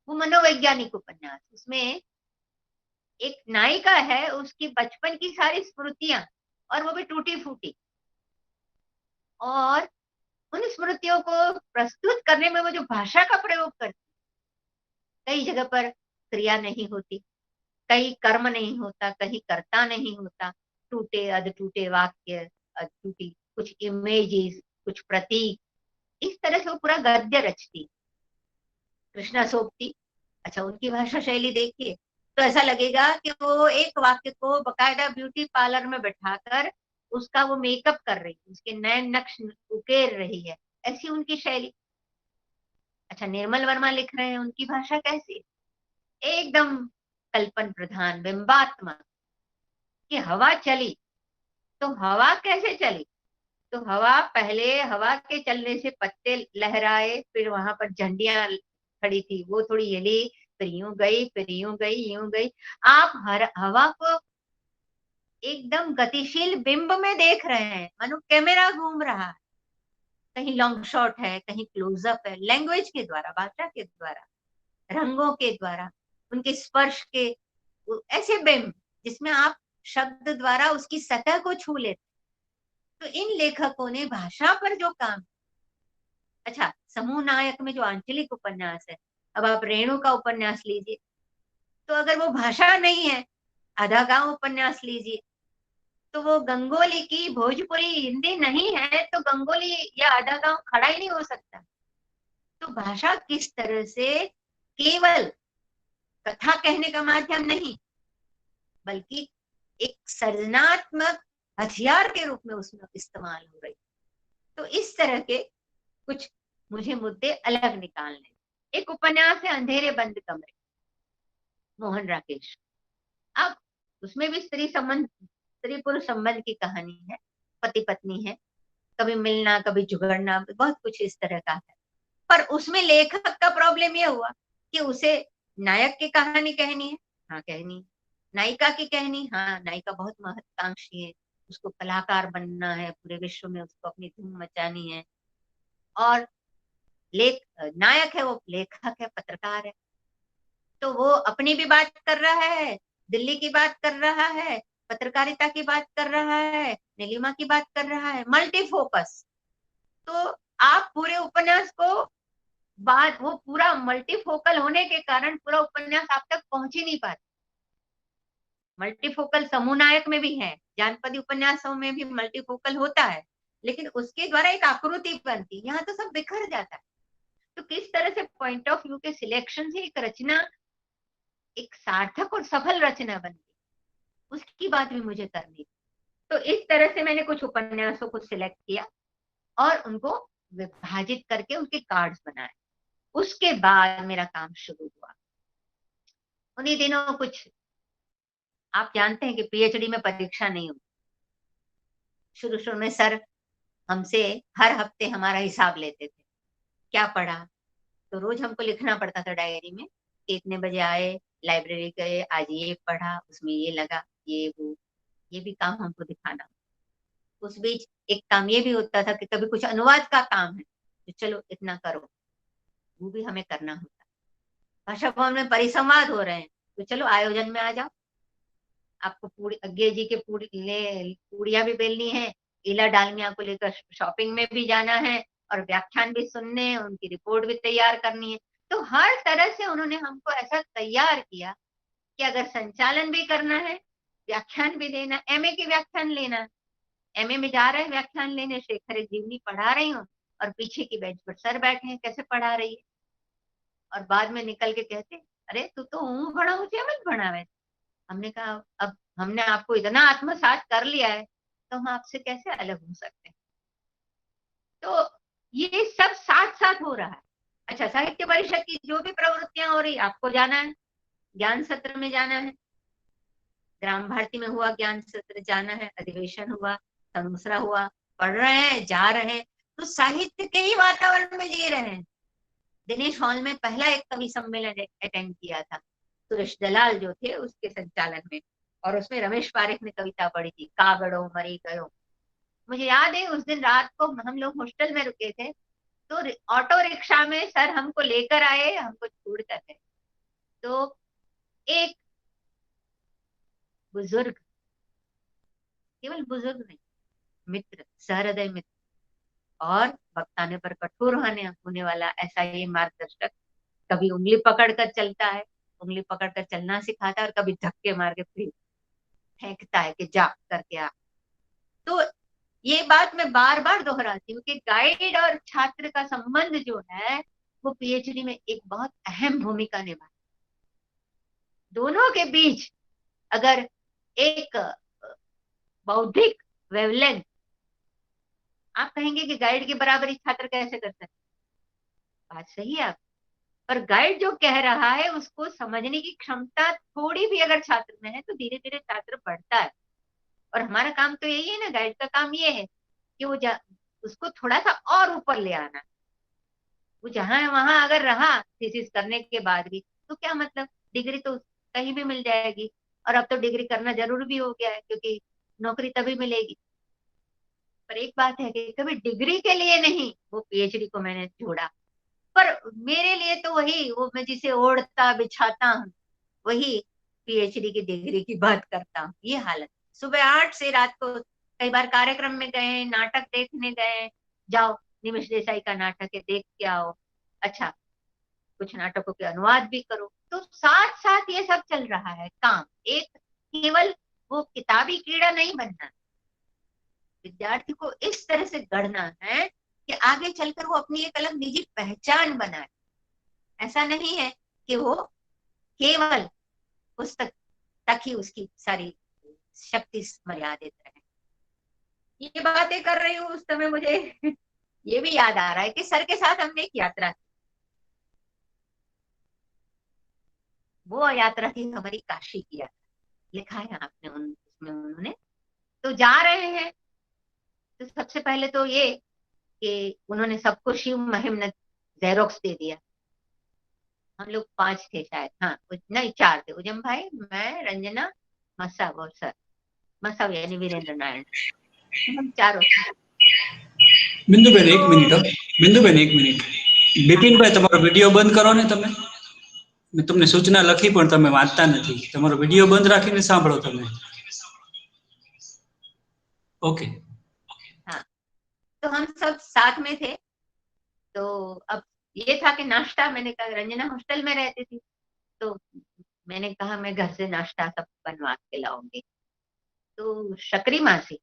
Speaker 1: वो मनोवैज्ञानिक उपन्यास, उसमें एक नायिका है, उसकी बचपन की सारी स्मृतियां, और वो भी टूटी फूटी, और उन स्मृतियों को प्रस्तुत करने में वो जो भाषा का प्रयोग करती, कई जगह पर क्रिया नहीं होती, कहीं कर्म नहीं होता, कहीं कर्ता नहीं होता, टूटे अध टूटे वाक्य, टूटी कुछ इमेजेस, कुछ प्रतीक, इस तरह से वो पूरा गद्य रचती। कृष्णा सोबती, अच्छा उनकी भाषा शैली देखिए तो ऐसा लगेगा कि वो एक वाक्य को बकायदा ब्यूटी पार्लर में बैठाकर उसका वो मेकअप कर रही है, उसके नए नक्श उकेर रही है, ऐसी उनकी शैली। अच्छा, निर्मल वर्मा लिख रहे हैं, उनकी भाषा कैसी? एकदम कल्पन प्रधान, बिंबात्मक। कि हवा चली तो हवा कैसे चली? तो हवा, पहले हवा के चलने से पत्ते लहराए, फिर वहां पर झंडियां खड़ी थी, वो थोड़ी हिली, फिर यूं गई, फिर यूं गई, यूं गई। आप हर हवा को एकदम गतिशील बिंब में देख रहे हैं, मानो कैमरा घूम रहा है, कहीं लॉन्ग शॉट है, कहीं क्लोजअप है, लैंग्वेज के द्वारा, भाषा के द्वारा, रंगों के द्वारा, उनके स्पर्श के ऐसे बिंब जिसमें आप शब्द द्वारा उसकी सतह को छू लेते। तो इन लेखकों ने भाषा पर जो काम। अच्छा, समूह नायक में जो आंचलिक उपन्यास है, अब आप रेणु का उपन्यास लीजिए, तो अगर वो भाषा नहीं है, आधा गांव उपन्यास लीजिए, तो वो गंगोली की भोजपुरी हिंदी नहीं है, तो गंगोली या आधा गांव खड़ा ही नहीं हो सकता। तो भाषा किस तरह से केवल कथा कहने का माध्यम नहीं, बल्कि एक सर्जनात्मक हथियार के रूप में उसमें इस्तेमाल हो रही। तो इस तरह के कुछ मुझे मुद्दे अलग निकालने। एक उपन्यास है अंधेरे बंद कमरे, मोहन राकेश। अब उसमें भी स्त्री पुरुष संबंध की कहानी है, पति पत्नी है, कभी मिलना कभी झगड़ना, बहुत कुछ इस तरह का है। पर उसमें लेखक का प्रॉब्लम ये हुआ कि उसे नायक की कहानी कहनी है, हाँ कहनी है, नायिका की कहनी, हाँ नायिका बहुत महत्वाकांक्षी है, उसको कलाकार बनना है, पूरे विश्व में उसको अपनी धूम मचानी है। और लेख नायक है, वो लेखक है, पत्रकार है, तो वो अपनी भी बात कर रहा है, दिल्ली की बात कर रहा है, पत्रकारिता की बात कर रहा है, नीलिमा की बात कर रहा है, मल्टी फोकस। तो आप पूरे उपन्यास को, बात वो पूरा मल्टीफोकल होने के कारण पूरा उपन्यास आप तक पहुंच ही नहीं पाता। मल्टीफोकल समूह नायक में भी है, जानपदी उपन्यासों में भी मल्टीफोकल होता है, लेकिन उसके द्वारा एक आकृति बनती, यहाँ तो सब बिखर जाता है। तो किस तरह से पॉइंट ऑफ व्यू के सिलेक्शन से एक रचना एक सार्थक और सफल रचना बनती, उसकी बात भी मुझे करनी। तो इस तरह से मैंने कुछ उपन्यासों को सिलेक्ट किया और उनको विभाजित करके उनके कार्ड्स बनाए। उसके बाद मेरा काम शुरू हुआ। उन्हीं दिनों कुछ, आप जानते हैं कि पीएचडी में परीक्षा नहीं होती। शुरू शुरू में सर हमसे हर हफ्ते हमारा हिसाब लेते थे, क्या पढ़ा। तो रोज हमको लिखना पड़ता था डायरी में कि इतने बजे आए, लाइब्रेरी गए, आज ये पढ़ा, उसमें ये लगा, ये वो, ये भी काम हमको दिखाना। उस बीच एक काम ये भी होता था कि कभी कुछ अनुवाद का काम है तो चलो इतना करो, वो भी हमें करना होता। भाषा भवन में परिसंवाद हो रहे हैं तो चलो आयोजन में आ जाओ, आपको पूरी अज्ञे जी के पूड़ियाँ भी बेलनी है, इला डालमिया को लेकर शॉपिंग में भी जाना है, और व्याख्यान भी सुनने हैं, उनकी रिपोर्ट भी तैयार करनी है। तो हर तरह से उन्होंने हमको ऐसा तैयार किया कि अगर संचालन भी करना है, व्याख्यान भी देना, एमए के व्याख्यान लेना, एमए में जा रहे हैं व्याख्यान लेने, शेखर एक जीवनी पढ़ा रही हूँ और पीछे की बेंच पर सर बैठे हैं, कैसे पढ़ा रही है। और बाद में निकल के कहते, अरे तू तो हूँ बड़ा मुझे मत बढ़ावे। हमने कहा अब हमने आपको इतना आत्मसात कर लिया है तो हम आपसे कैसे अलग हो सकते हैं। तो ये सब साथ साथ हो रहा है। अच्छा, साहित्य परिषद की जो भी प्रवृत्तियां हो रही, आपको जाना है, ज्ञान सत्र में जाना है, ग्राम भारती में हुआ ज्ञान सत्र, जाना है, अधिवेशन हुआ, समूसरा हुआ, पढ़ रहे हैं, जा रहे हैं, तो साहित्य के ही वातावरण में जी रहे हैं। दिनेश हॉल में पहला एक कवि सम्मेलन अटेंड किया था, सुरेश दलाल जो थे उसके संचालन में, और उसमें रमेश पारेख ने कविता पढ़ी थी, कागड़ो मरी गयो। मुझे याद है उस दिन रात को हम लोग हॉस्टल में रुके थे, तो ऑटो रिक्शा में सर हमको लेकर आए, हमको छोड़ कर गए। तो एक बुजुर्ग, केवल बुजुर्ग नहीं, मित्र, सहृदय मित्र, और वक्ताने पर कठोर होने वाला ऐसा ये मार्गदर्शक, कभी उंगली पकड़ कर चलता है, उंगली पकड़ कर चलना सिखाता है, और कभी धक्के मार के फिर फेंकता है कि जा करके आ। तो ये बात मैं बार बार दोहराती हूँ कि गाइड और छात्र का संबंध जो है वो पीएचडी में एक बहुत अहम भूमिका निभाता है। दोनों के बीच अगर एक बौद्धिक वेवलेंथ, आप कहेंगे कि गाइड की बराबरी छात्र कैसे कर सकते, बात सही है आप, पर गाइड जो कह रहा है उसको समझने की क्षमता थोड़ी भी अगर छात्र में है तो धीरे धीरे छात्र बढ़ता है। और हमारा काम तो यही है ना, गाइड का काम ये है कि वो उसको थोड़ा सा और ऊपर ले आना। वो जहां है वहां अगर रहा थीसिस करने के बाद भी तो क्या मतलब, डिग्री तो कहीं भी मिल जाएगी। और अब तो डिग्री करना जरूरी भी हो गया है क्योंकि नौकरी तभी मिलेगी। पर एक बात है कि कभी डिग्री के लिए नहीं वो पीएचडी को मैंने जोड़ा, पर मेरे लिए तो वही, वो मैं जिसे ओढ़ता बिछाता हूँ वही पीएचडी की डिग्री की बात करता हूँ। ये हालत, सुबह 8 से रात को, कई बार कार्यक्रम में गए, नाटक देखने गए, जाओ निमिष देसाई का नाटक है देख के आओ, अच्छा कुछ नाटकों के अनुवाद भी करो, तो साथ साथ ये सब चल रहा है काम। एक केवल वो किताबी कीड़ा नहीं बनना, विद्यार्थी को इस तरह से गढ़ना है कि आगे चलकर वो अपनी एक अलग निजी पहचान बनाए। ऐसा नहीं है कि वो केवल पुस्तक तक ही उसकी सारी शक्ति मर्यादित रहे। ये बातें कर रही हूँ उस समय मुझे ये भी याद आ रहा है कि सर के साथ हमने एक यात्रा की। वो यात्रा थी हमारी काशी की यात्रा, लिखा है आपने उसमें उन्होंने। तो जा रहे हैं, तो सबसे पहले तो ये कि उन्होंने सबको शिव महिम ने जेरोक्स दे दिया। हम लोग 5 थे शायद, हाँ नहीं 4 थे, उजम भाई, मैं, रंजना, मसाव और सर, मसाव यानी वीरेंद्र नारायण, हम चारों थे।
Speaker 2: બિંદુબેન એક મિનિટ
Speaker 1: तो
Speaker 2: બિંદુબેન એક મિનિટ બિપિનભાઈ તમારો વિડીયો બંધ કરો ને તમે મેં તમને સૂચના લખી પણ તમે વાંચતા નથી તમારો વિડીયો બંધ રાખીને સાંભળો તમે ઓકે
Speaker 1: हाँ, तो हम सब साथ में थे। तो अब ये था कि नाश्ता, मैंने कहा रंजना हॉस्टल में रहती थी, तो मैंने कहा मैं घर से नाश्ता सब बनवा के लाऊंगी। तो शकरी मासी,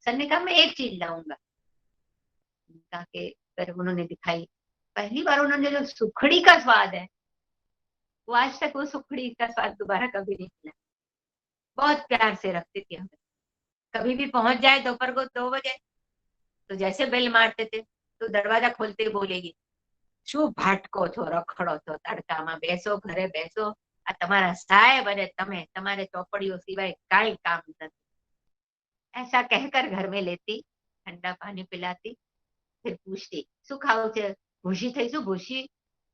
Speaker 1: सर ने कहा मैं एक चीज लाऊंगा, कहा कि फिर उन्होंने दिखाई। पहली बार उन्होंने जो सुखड़ी का स्वाद है, वो आज तक वो सुखड़ी का स्वाद दोबारा कभी नहीं मिला। बहुत प्यार से रखती थी हमें, कभी भी पहुंच जाए दोपहर को 2 बजे, तो जैसे बेल मारते थे तो दरवाजा खोलते ही बोलेगी, શું ભાટકો છો, રખડો છો તડકામાં, બેસો ઘરે બેસો, આ તમારા સાહેબ અને તમે, તમારે ચોપડીઓ સિવાય કાંઈ કામ નથી। ऐसा कहकर घर में लेती, ठंडा पानी पिलाती, फिर पूछती શું ખાવું છે, ખુશી થઈશું ખુશી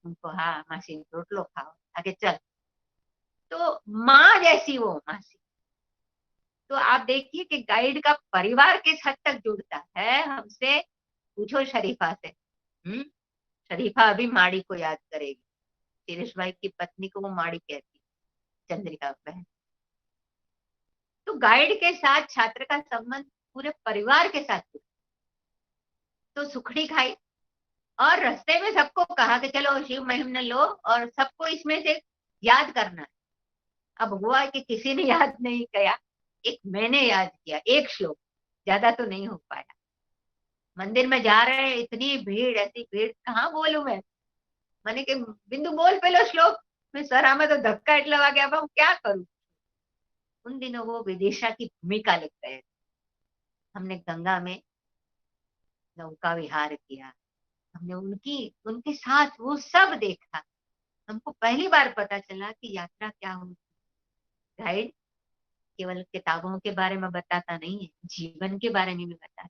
Speaker 1: उनको हाँ मासी रोटलो खाओ आगे चल। तो माँ जैसी वो मासी। तो आप देखिए कि गाइड का परिवार किस हद तक जुड़ता है हमसे। पूछो शरीफा से। शरीफा अभी माड़ी को याद करेगी। शिरीष भाई की पत्नी को वो माड़ी कहती, चंद्रिका बहन। तो गाइड के साथ छात्र का संबंध पूरे परिवार के साथ जुड़ा। तो सुखड़ी खाई और रास्ते में सबको कहा कि चलो शिव महिमा लो और सबको इसमें से याद करना है। अब हुआ कि किसी ने याद नहीं किया, एक मैंने याद किया, एक श्लोक, ज्यादा तो नहीं हो पाया। मंदिर में जा रहे हैं, इतनी भीड़, ऐसी भीड़ कहाँ बोलूं मैं। मैंने कि बिंदु बोल पहले श्लोक। मैं सर हमें तो धक्का इतना लगा गया, अब क्या करूं। उन दिनों वो विदिशा की भूमिका लिख रहे थे। हमने गंगा में नौका विहार किया, हमने उनकी उनके साथ वो सब देखा। हमको पहली बार पता चला कि यात्रा क्या होती है। गाइड केवल किताबों के बारे में बताता नहीं है, जीवन के बारे में भी बताता।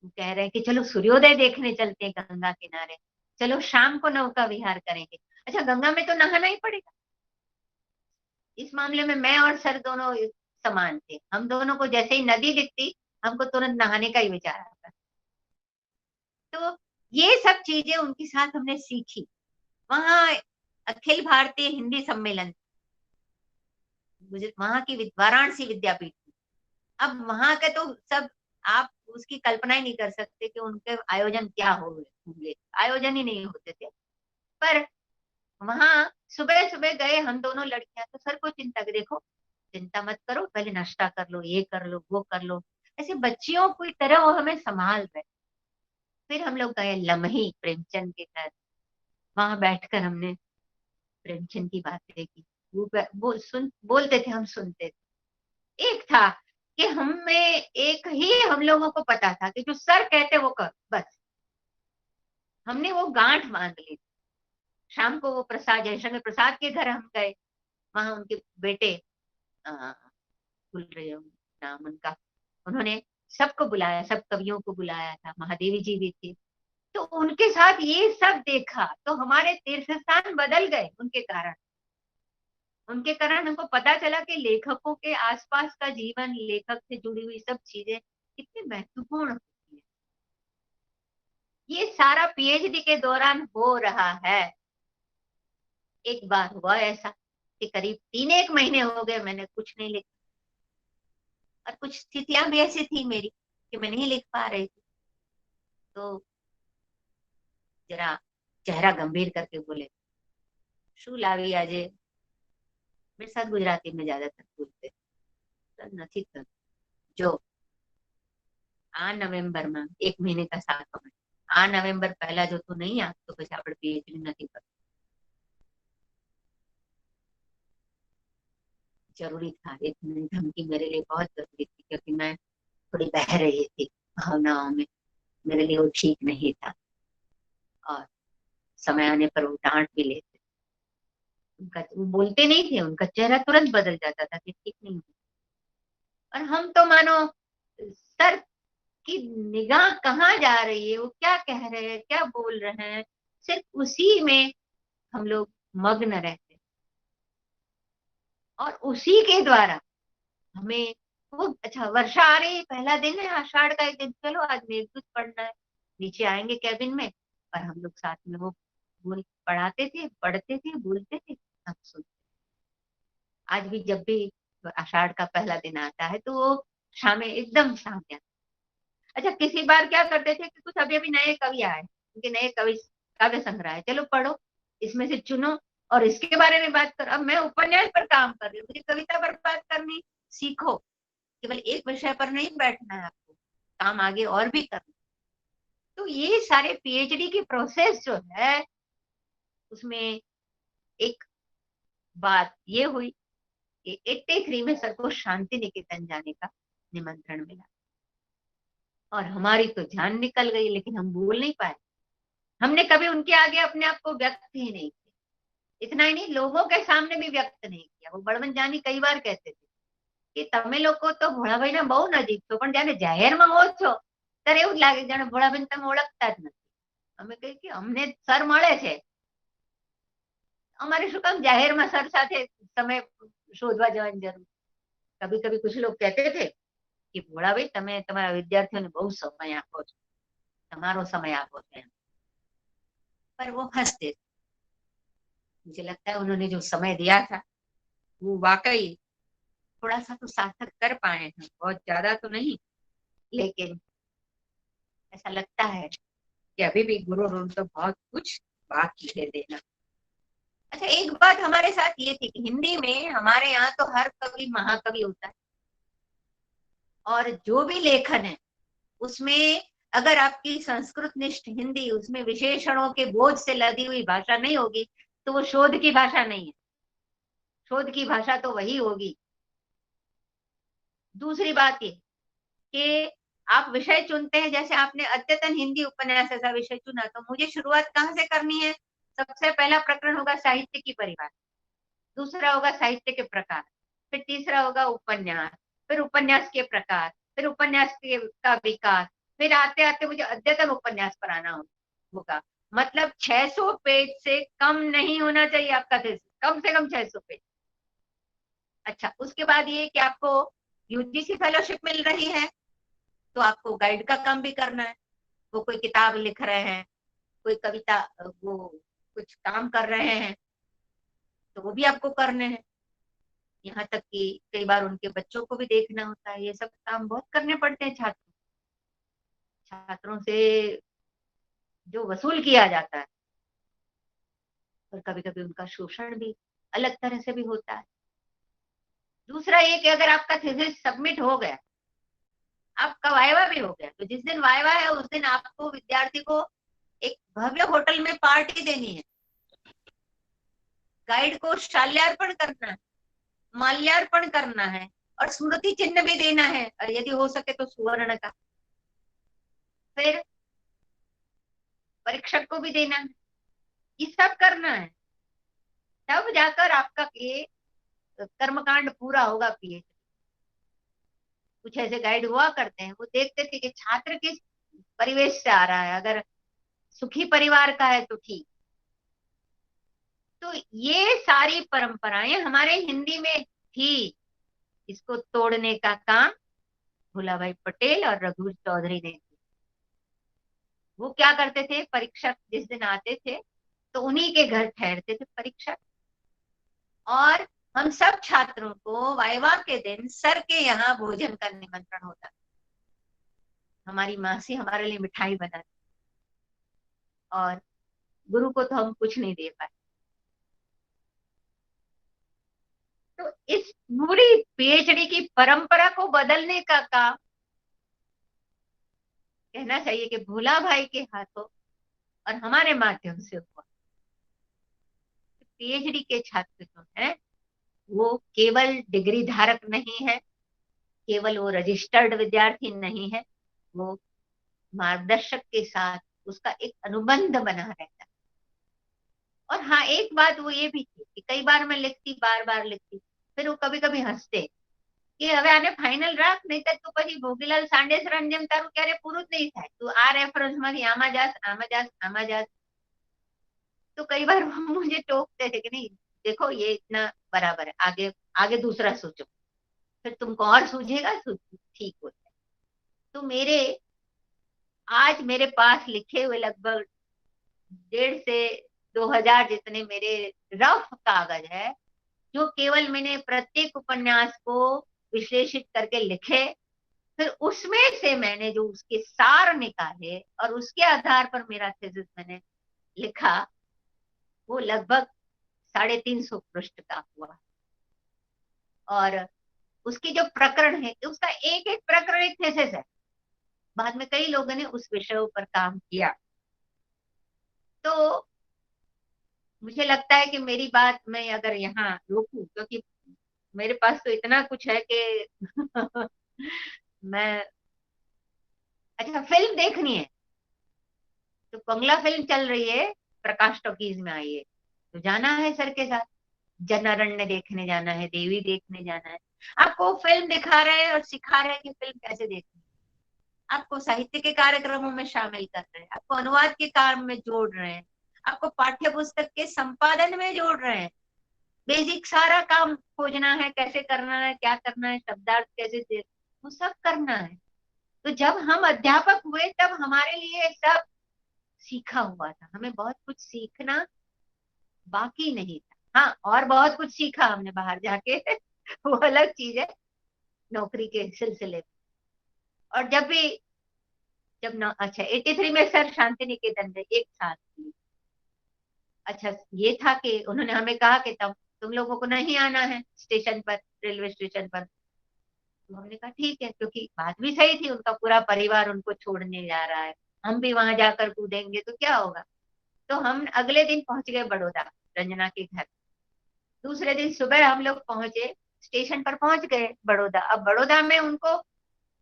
Speaker 1: वो कह रहे हैं कि चलो सूर्योदय देखने चलते हैं गंगा किनारे, चलो शाम को नौका विहार करेंगे। अच्छा गंगा में तो नहाना ही पड़ेगा। इस मामले में मैं और सर दोनों समान थे। हम दोनों को जैसे ही नदी दिखती हमको तुरंत नहाने का ही विचार आता। तो ये सब चीजें उनके साथ हमने सीखी। वहां अखिल भारतीय हिंदी सम्मेलन, वहां की वाराणसी विद्यापीठ। अब वहां के तो सब, आप उसकी कल्पना ही नहीं कर सकते कि उनके आयोजन क्या होंगे। आयोजन ही नहीं होते थे। पर वहां सुबह सुबह गए हम दोनों लड़कियां, तो सर को चिंता, देखो चिंता मत करो, पहले नाश्ता कर लो, ये कर लो, वो कर लो। ऐसे बच्चियों की तरह वो हमें संभाल रहे। फिर हम लोग गए लमही प्रेमचंद के घर। वहां बैठकर हमने प्रेमचंद की बातें की। वो सुन बोलते थे, हम सुनते थे। एक था कि हमें एक ही हम लोगों को पता था कि जो सर कहते वो कर, बस हमने वो गांठ बांध ली। शाम को वो प्रसाद, जयशंकर प्रसाद के घर हम गए। वहां उनके बेटे, भूल रही हूँ नाम उनका, उन्होंने सबको बुलाया, सब कवियों को बुलाया था, महादेवी जी भी थी। तो उनके साथ ये सब देखा तो हमारे तीर्थ स्थान बदल गए उनके कारण। उनके कारण हमको पता चला कि लेखकों के आसपास का जीवन, लेखक से जुड़ी हुई सब चीजें कितनी महत्वपूर्ण होती है। ये सारा पीएचडी के दौरान हो रहा है। एक बार हुआ ऐसा कि करीब 3 एक महीने हो गए मैंने कुछ नहीं लिखा, और कुछ स्थितियां भी ऐसी थी मेरी कि मैं नहीं लिख पा रही थी। तो जरा चेहरा गंभीर करके बोले, शू लावी आजे। मेरे साथ गुजराती में ज्यादातर बोलते, નથી થતું જો આ નવેમ્બરમાં 1 મહિને का 7 મહિને, આ નવેમ્બર પહેલા જો તું નહીં આપ તો પછી આપણે પીએચડી નથી કરતું। जरूरी था, इतनी धमकी मेरे लिए बहुत जरूरी थी, क्योंकि मैं थोड़ी बह रही थी भावनाओं में। मेरे लिए वो ठीक नहीं था, और समय आने पर वो डांट भी लेते। उनका, वो बोलते नहीं थे, उनका चेहरा तुरंत बदल जाता था कि ठीक नहीं हुआ। और हम तो मानो सर की निगाह कहाँ जा रही है, वो क्या कह रहे हैं, क्या बोल रहे हैं, सिर्फ उसी में हम लोग मग्न रहते। और उसी के द्वारा हमें वो, अच्छा वर्षा आ रही है, पहला दिन है आषाढ़ का एक दिन, चलो आज मेघदूत पढ़ना है। नीचे आएंगे कैबिन में और हम लोग साथ में वो बोल पढ़ाते थे, पढ़ते थे, बोलते थे, हम सुनते। आज भी जब भी आषाढ़ का पहला दिन आता है तो वो शाम एकदम सामने आता। अच्छा किसी बार क्या करते थे कि कुछ अभी अभी नए कवि आए, उनके नए कवि काव्य संग्रह है, चलो पढ़ो, इसमें से चुनो और इसके बारे में बात करो। अब मैं उपन्यास पर काम कर रही हूँ, मुझे कविता पर बात करनी सीखो। केवल एक विषय पर नहीं बैठना है आपको, काम आगे और भी करना। तो ये सारे पीएचडी की प्रोसेस जो है, उसमें एक बात ये हुई कि 83 में सर को शांति निकेतन जाने का निमंत्रण मिला, और हमारी तो जान निकल गई, लेकिन हम बोल नहीं पाए। हमने कभी उनके आगे अपने आप को व्यक्त ही नहीं किया। इतना ही नहीं, लोगों के सामने भी व्यक्त नहीं किया। वो बड़वन जानी कई बार कहते थे કે તમે લોકો તો ભોળાભાઈ ના બહુ નજીક છો, પણ જયારે જાહેરમાં હો છો ત્યારે એવું જ લાગે જાણે ભોળાભાઈ તમે ઓળખતા જ નથી। અમે કહીએ કે અમને સર મળે છે, અમારે શું કામ જાહેરમાં સર સાથે સમય શોધવા જવાની જરૂર? કભી કભી कुछ लोग कहते थे कि भोला भाई તમે તમારા વિદ્યાર્થીઓને બહુ સમય આપો છો, તમારો समय આપો છો એમ. पर वो हंसते. मुझे लगता है उन्होंने जो समय दिया था वो वाकई थोड़ा सा तो सार्थक कर पाए हैं, बहुत ज्यादा तो नहीं, लेकिन ऐसा लगता है कि अभी भी गुरु ऋण तो बहुत कुछ बाकी है देना. अच्छा, एक बात हमारे साथ ये थी कि हिंदी में हमारे यहाँ तो हर कवि महाकवि होता है, और जो भी लेखन है उसमें अगर आपकी संस्कृत निष्ठ हिंदी, उसमें विशेषणों के बोझ से लदी हुई भाषा नहीं होगी तो वो शोध की भाषा नहीं है. शोध की भाषा तो वही होगी. दूसरी बात ये कि आप विषय चुनते हैं, जैसे आपने अद्यतन हिंदी उपन्यास ऐसा विषय चुना, तो मुझे शुरुआत कहाँ से करनी है? सबसे पहला प्रकरण होगा साहित्य की परिभाषा, दूसरा होगा साहित्य के प्रकार, फिर तीसरा होगा उपन्यास, फिर उपन्यास के प्रकार, फिर उपन्यास के का विकास, फिर आते आते मुझे अद्यतन उपन्यास पर आना होगा. मतलब 600 पेज से कम नहीं होना चाहिए आपका थीसिस, कम से कम 600 पेज. अच्छा, उसके बाद ये कि आपको यूजीसी फेलोशिप मिल रही है तो आपको गाइड का काम भी करना है. वो कोई किताब लिख रहे हैं, कोई कविता, वो कुछ काम कर रहे हैं, तो वो भी आपको करने हैं. यहाँ तक कि कई बार उनके बच्चों को भी देखना होता है. ये सब काम बहुत करने पड़ते हैं छात्रों से जो वसूल किया जाता है, और कभी कभी उनका शोषण भी अलग तरह से भी होता है. दूसरा ये कि अगर आपका थीसिस सबमिट हो गया, आपका वाइवा भी हो गया, तो जिस दिन वाइवा है उस दिन आपको विद्यार्थी को एक भव्य होटल में पार्टी देनी है, गाइड को शाल्यार्पण करना है, माल्यार्पण करना है, और स्मृति चिन्ह भी देना है, और यदि हो सके तो सुवर्ण का. फिर परीक्षक को भी देना है. ये सब करना है, तब जाकर आपका ये कर्मकांड पूरा होगा. पीएचडी कुछ ऐसे गाइड हुआ करते हैं, वो देखते थे कि छात्र किस परिवेश से आ रहा है, अगर सुखी परिवार का है तो ठीक. तो ये सारी परंपराएं हमारे हिंदी में थी. इसको तोड़ने का काम भूलाभाई पटेल और रघु चौधरी ने किया. वो क्या करते थे, परीक्षक जिस दिन आते थे तो उन्हीं के घर ठहरते थे परीक्षक, और हम सब छात्रों को वाइवा के दिन सर के यहाँ भोजन का निमंत्रण होता. हमारी माँ से हमारे लिए मिठाई बनाती, और गुरु को तो हम कुछ नहीं दे पाए. तो इस पूरी पीएचडी की परंपरा को बदलने का काम, कहना चाहिए कि भोला भाई के हाथों और हमारे माध्यम से हुआ. पीएचडी के छात्र जो है वो केवल डिग्री धारक नहीं है, केवल वो रजिस्टर्ड विद्यार्थी नहीं है, वो मार्गदर्शक के साथ उसका एक अनुबंध बना रहता है. और हाँ, एक बात वो ये भी थी कि कई बार मैं लिखती, बार बार लिखती, फिर वो कभी कभी हंसते कि હવે આને ફાઇનલ રાખ, નહીતર તું પછી ભોગીલાલ સાંડેસરા જેમ તારું ક્યારે પૂરું જ નહીં થાય, તું આ રેફરન્સ માંથી આમાં જાસ, આમાં જાસ, આમાં जास. तो कई बार वो मुझे टोकते थे कि नहीं देखो ये इतना बराबर है, आगे आगे दूसरा सोचो, फिर तुमको और सूझेगा तो ठीक हो जाए. तो आज मेरे पास लिखे हुए लगभग 1.5 से 2,000 जितने मेरे रफ कागज है, जो केवल मैंने प्रत्येक उपन्यास को विश्लेषित करके लिखे, फिर उसमें से मैंने जो उसके सार निकाले और उसके आधार पर मेरा थीसिस मैंने लिखा, वो लगभग 350 पृष्ठ का हुआ. और उसकी जो प्रकरण है, उसका एक एक प्रकरण एक थीसिस है. बाद में कई लोगों ने उस विषय पर काम किया. तो मुझे लगता है कि मेरी बात मैं अगर यहाँ रोकूं, क्योंकि मेरे पास तो इतना कुछ है कि मैं, अच्छा फिल्म देखनी है तो बंगला फिल्म चल रही है, प्रकाश टॉकीज में आई है, तो जाना है सर के साथ. जनरण्य देखने जाना है, देवी देखने जाना है. आपको फिल्म दिखा रहे हैं और सिखा रहे हैं कि फिल्म कैसे देखनी है. आपको साहित्य के कार्यक्रमों में शामिल कर रहे हैं, आपको अनुवाद के काम में जोड़ रहे हैं, आपको पाठ्य पुस्तक के संपादन में जोड़ रहे हैं। बेसिक सारा काम खोजना है, कैसे करना है, क्या करना है, शब्दार्थ कैसे दे, वो सब करना है। तो जब हम अध्यापक हुए तब हमारे लिए सब सीखा हुआ था, हमें बहुत कुछ सीखना बाकी नहीं था। हाँ, और बहुत कुछ सीखा हमने बाहर जाके वो अलग चीज है, नौकरी के सिलसिले में। और जब भी जब न, अच्छा 83 में सर शांति निकेतन में एक साल के लिए। अच्छा ये था कि उन्होंने हमें कहा कि तब तुम लोगों को नहीं आना है स्टेशन पर, रेलवे स्टेशन पर। तो हमने कहा ठीक है, क्योंकि बात भी सही थी, उनका पूरा परिवार उनको छोड़ने जा रहा है, हम भी वहां जाकर कूदेंगे तो क्या होगा। तो हम अगले दिन पहुंच गए बड़ौदा, रंजना के घर। दूसरे दिन सुबह हम लोग पहुंचे, स्टेशन पर पहुंच गए बड़ौदा। अब बड़ौदा में उनको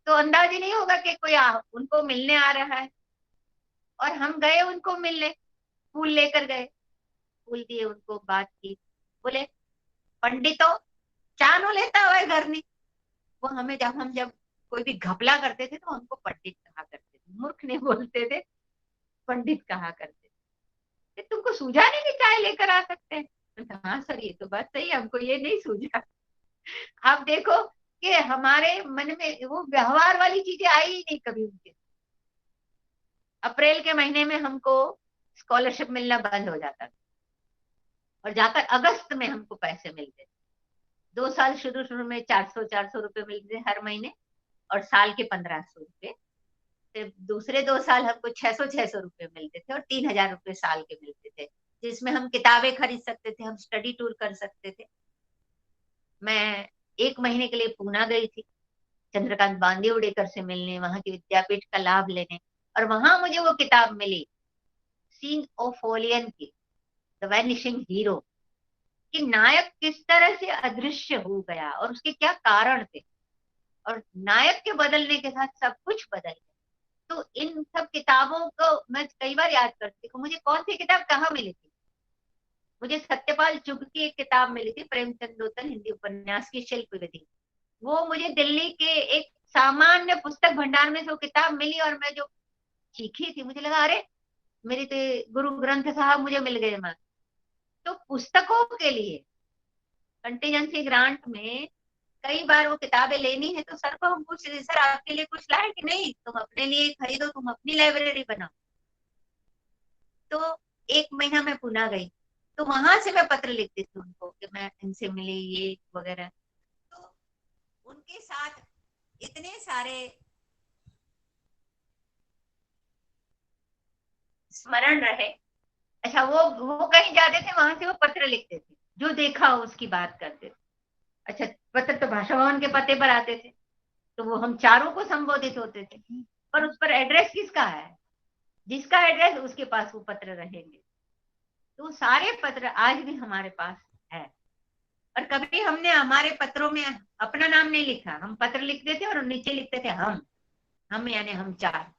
Speaker 1: तो अंदाज ही नहीं होगा कि कोई उनको मिलने आ रहा है। और हम गए उनको मिलने, फूल लेकर गए, फूल दिए उनको, बात की। बोले पंडितो चानो लेता हुआ घर नहीं। वो हमें जब कोई भी घपला करते थे तो हमको पंडित कहा करते थे, मूर्ख नहीं बोलते थे, पंडित कहा करते थे। तुमको सूझा नहीं कि चाय लेकर आ सकते हैं? मैंने कहा, हाँ सर ये तो बात सही है, हमको ये नहीं सूझा। आप देखो कि हमारे मन में वो व्यवहार वाली चीजें आई ही नहीं कभी उनके। अप्रैल के महीने में हमको स्कॉलरशिप मिलना बंद हो जाता था, और जाकर अगस्त में हमको पैसे मिलते थे। 2 साल शुरू शुरू में 400 रुपए मिलते थे हर महीने, और साल के 1500 रुपए। फिर दूसरे 2 साल हमको 600 रुपए मिलते थे, और 3000 रुपए साल के मिलते थे, जिसमें हम किताबें खरीद सकते थे, हम स्टडी टूर कर सकते थे। मैं 1 महीने के लिए पूना गई थी, चंद्रकांत बांदिवडेकर से मिलने, वहां के विद्यापीठ का लाभ लेने। और वहां मुझे वो किताब मिली, सीन ओफोलियन की, द वैनिशिंग हीरो, कि नायक किस तरह से अदृश्य हो गया और उसके क्या कारण थे, और नायक के बदलने के साथ सब कुछ बदल गया। तो इन सब किताबों को मैं कई बार याद करती हूँ, मुझे कौन सी किताब कहाँ मिली थी। मुझे सत्यपाल चुग की एक किताब मिली थी, प्रेमचंद नूतन हिंदी उपन्यास की शिल्प विधि। वो मुझे दिल्ली के एक सामान्य पुस्तक भंडार में से वो किताब मिली, और मैं जो चीखी थी, मुझे लगा अरे मेरे तो गुरु ग्रंथ साहब मुझे मिल गए। मैं तो पुस्तकों के लिए कंटीजेंसी ग्रांट में कई बार वो किताबें लेनी है तो सर को हम पूछ रहे, सर आपके लिए कुछ लाए कि नहीं, तुम अपने लिए खरीदो, तुम अपनी लाइब्रेरी बनाओ। तो 1 महीना मैं पुणे गई, तो वहां से मैं पत्र लिखती थी उनको कि मैं इनसे मिली ये वगैरह। तो उनके साथ इतने सारे स्मरण रहे। अच्छा वो कहीं जाते थे, वहां से वो पत्र लिखते थे, जो देखा हो उसकी बात करते थे। अच्छा पत्र तो भाषा भवन के पते पर आते थे, तो वो हम चारों को संबोधित होते थे, पर उस पर एड्रेस किसका है, जिसका एड्रेस उसके पास वो पत्र रहेंगे। तो सारे पत्र आज भी हमारे पास है। और कभी हमने हमारे पत्रों में अपना नाम नहीं लिखा, हम पत्र लिखते थे और नीचे लिखते थे हम यानी हम चार।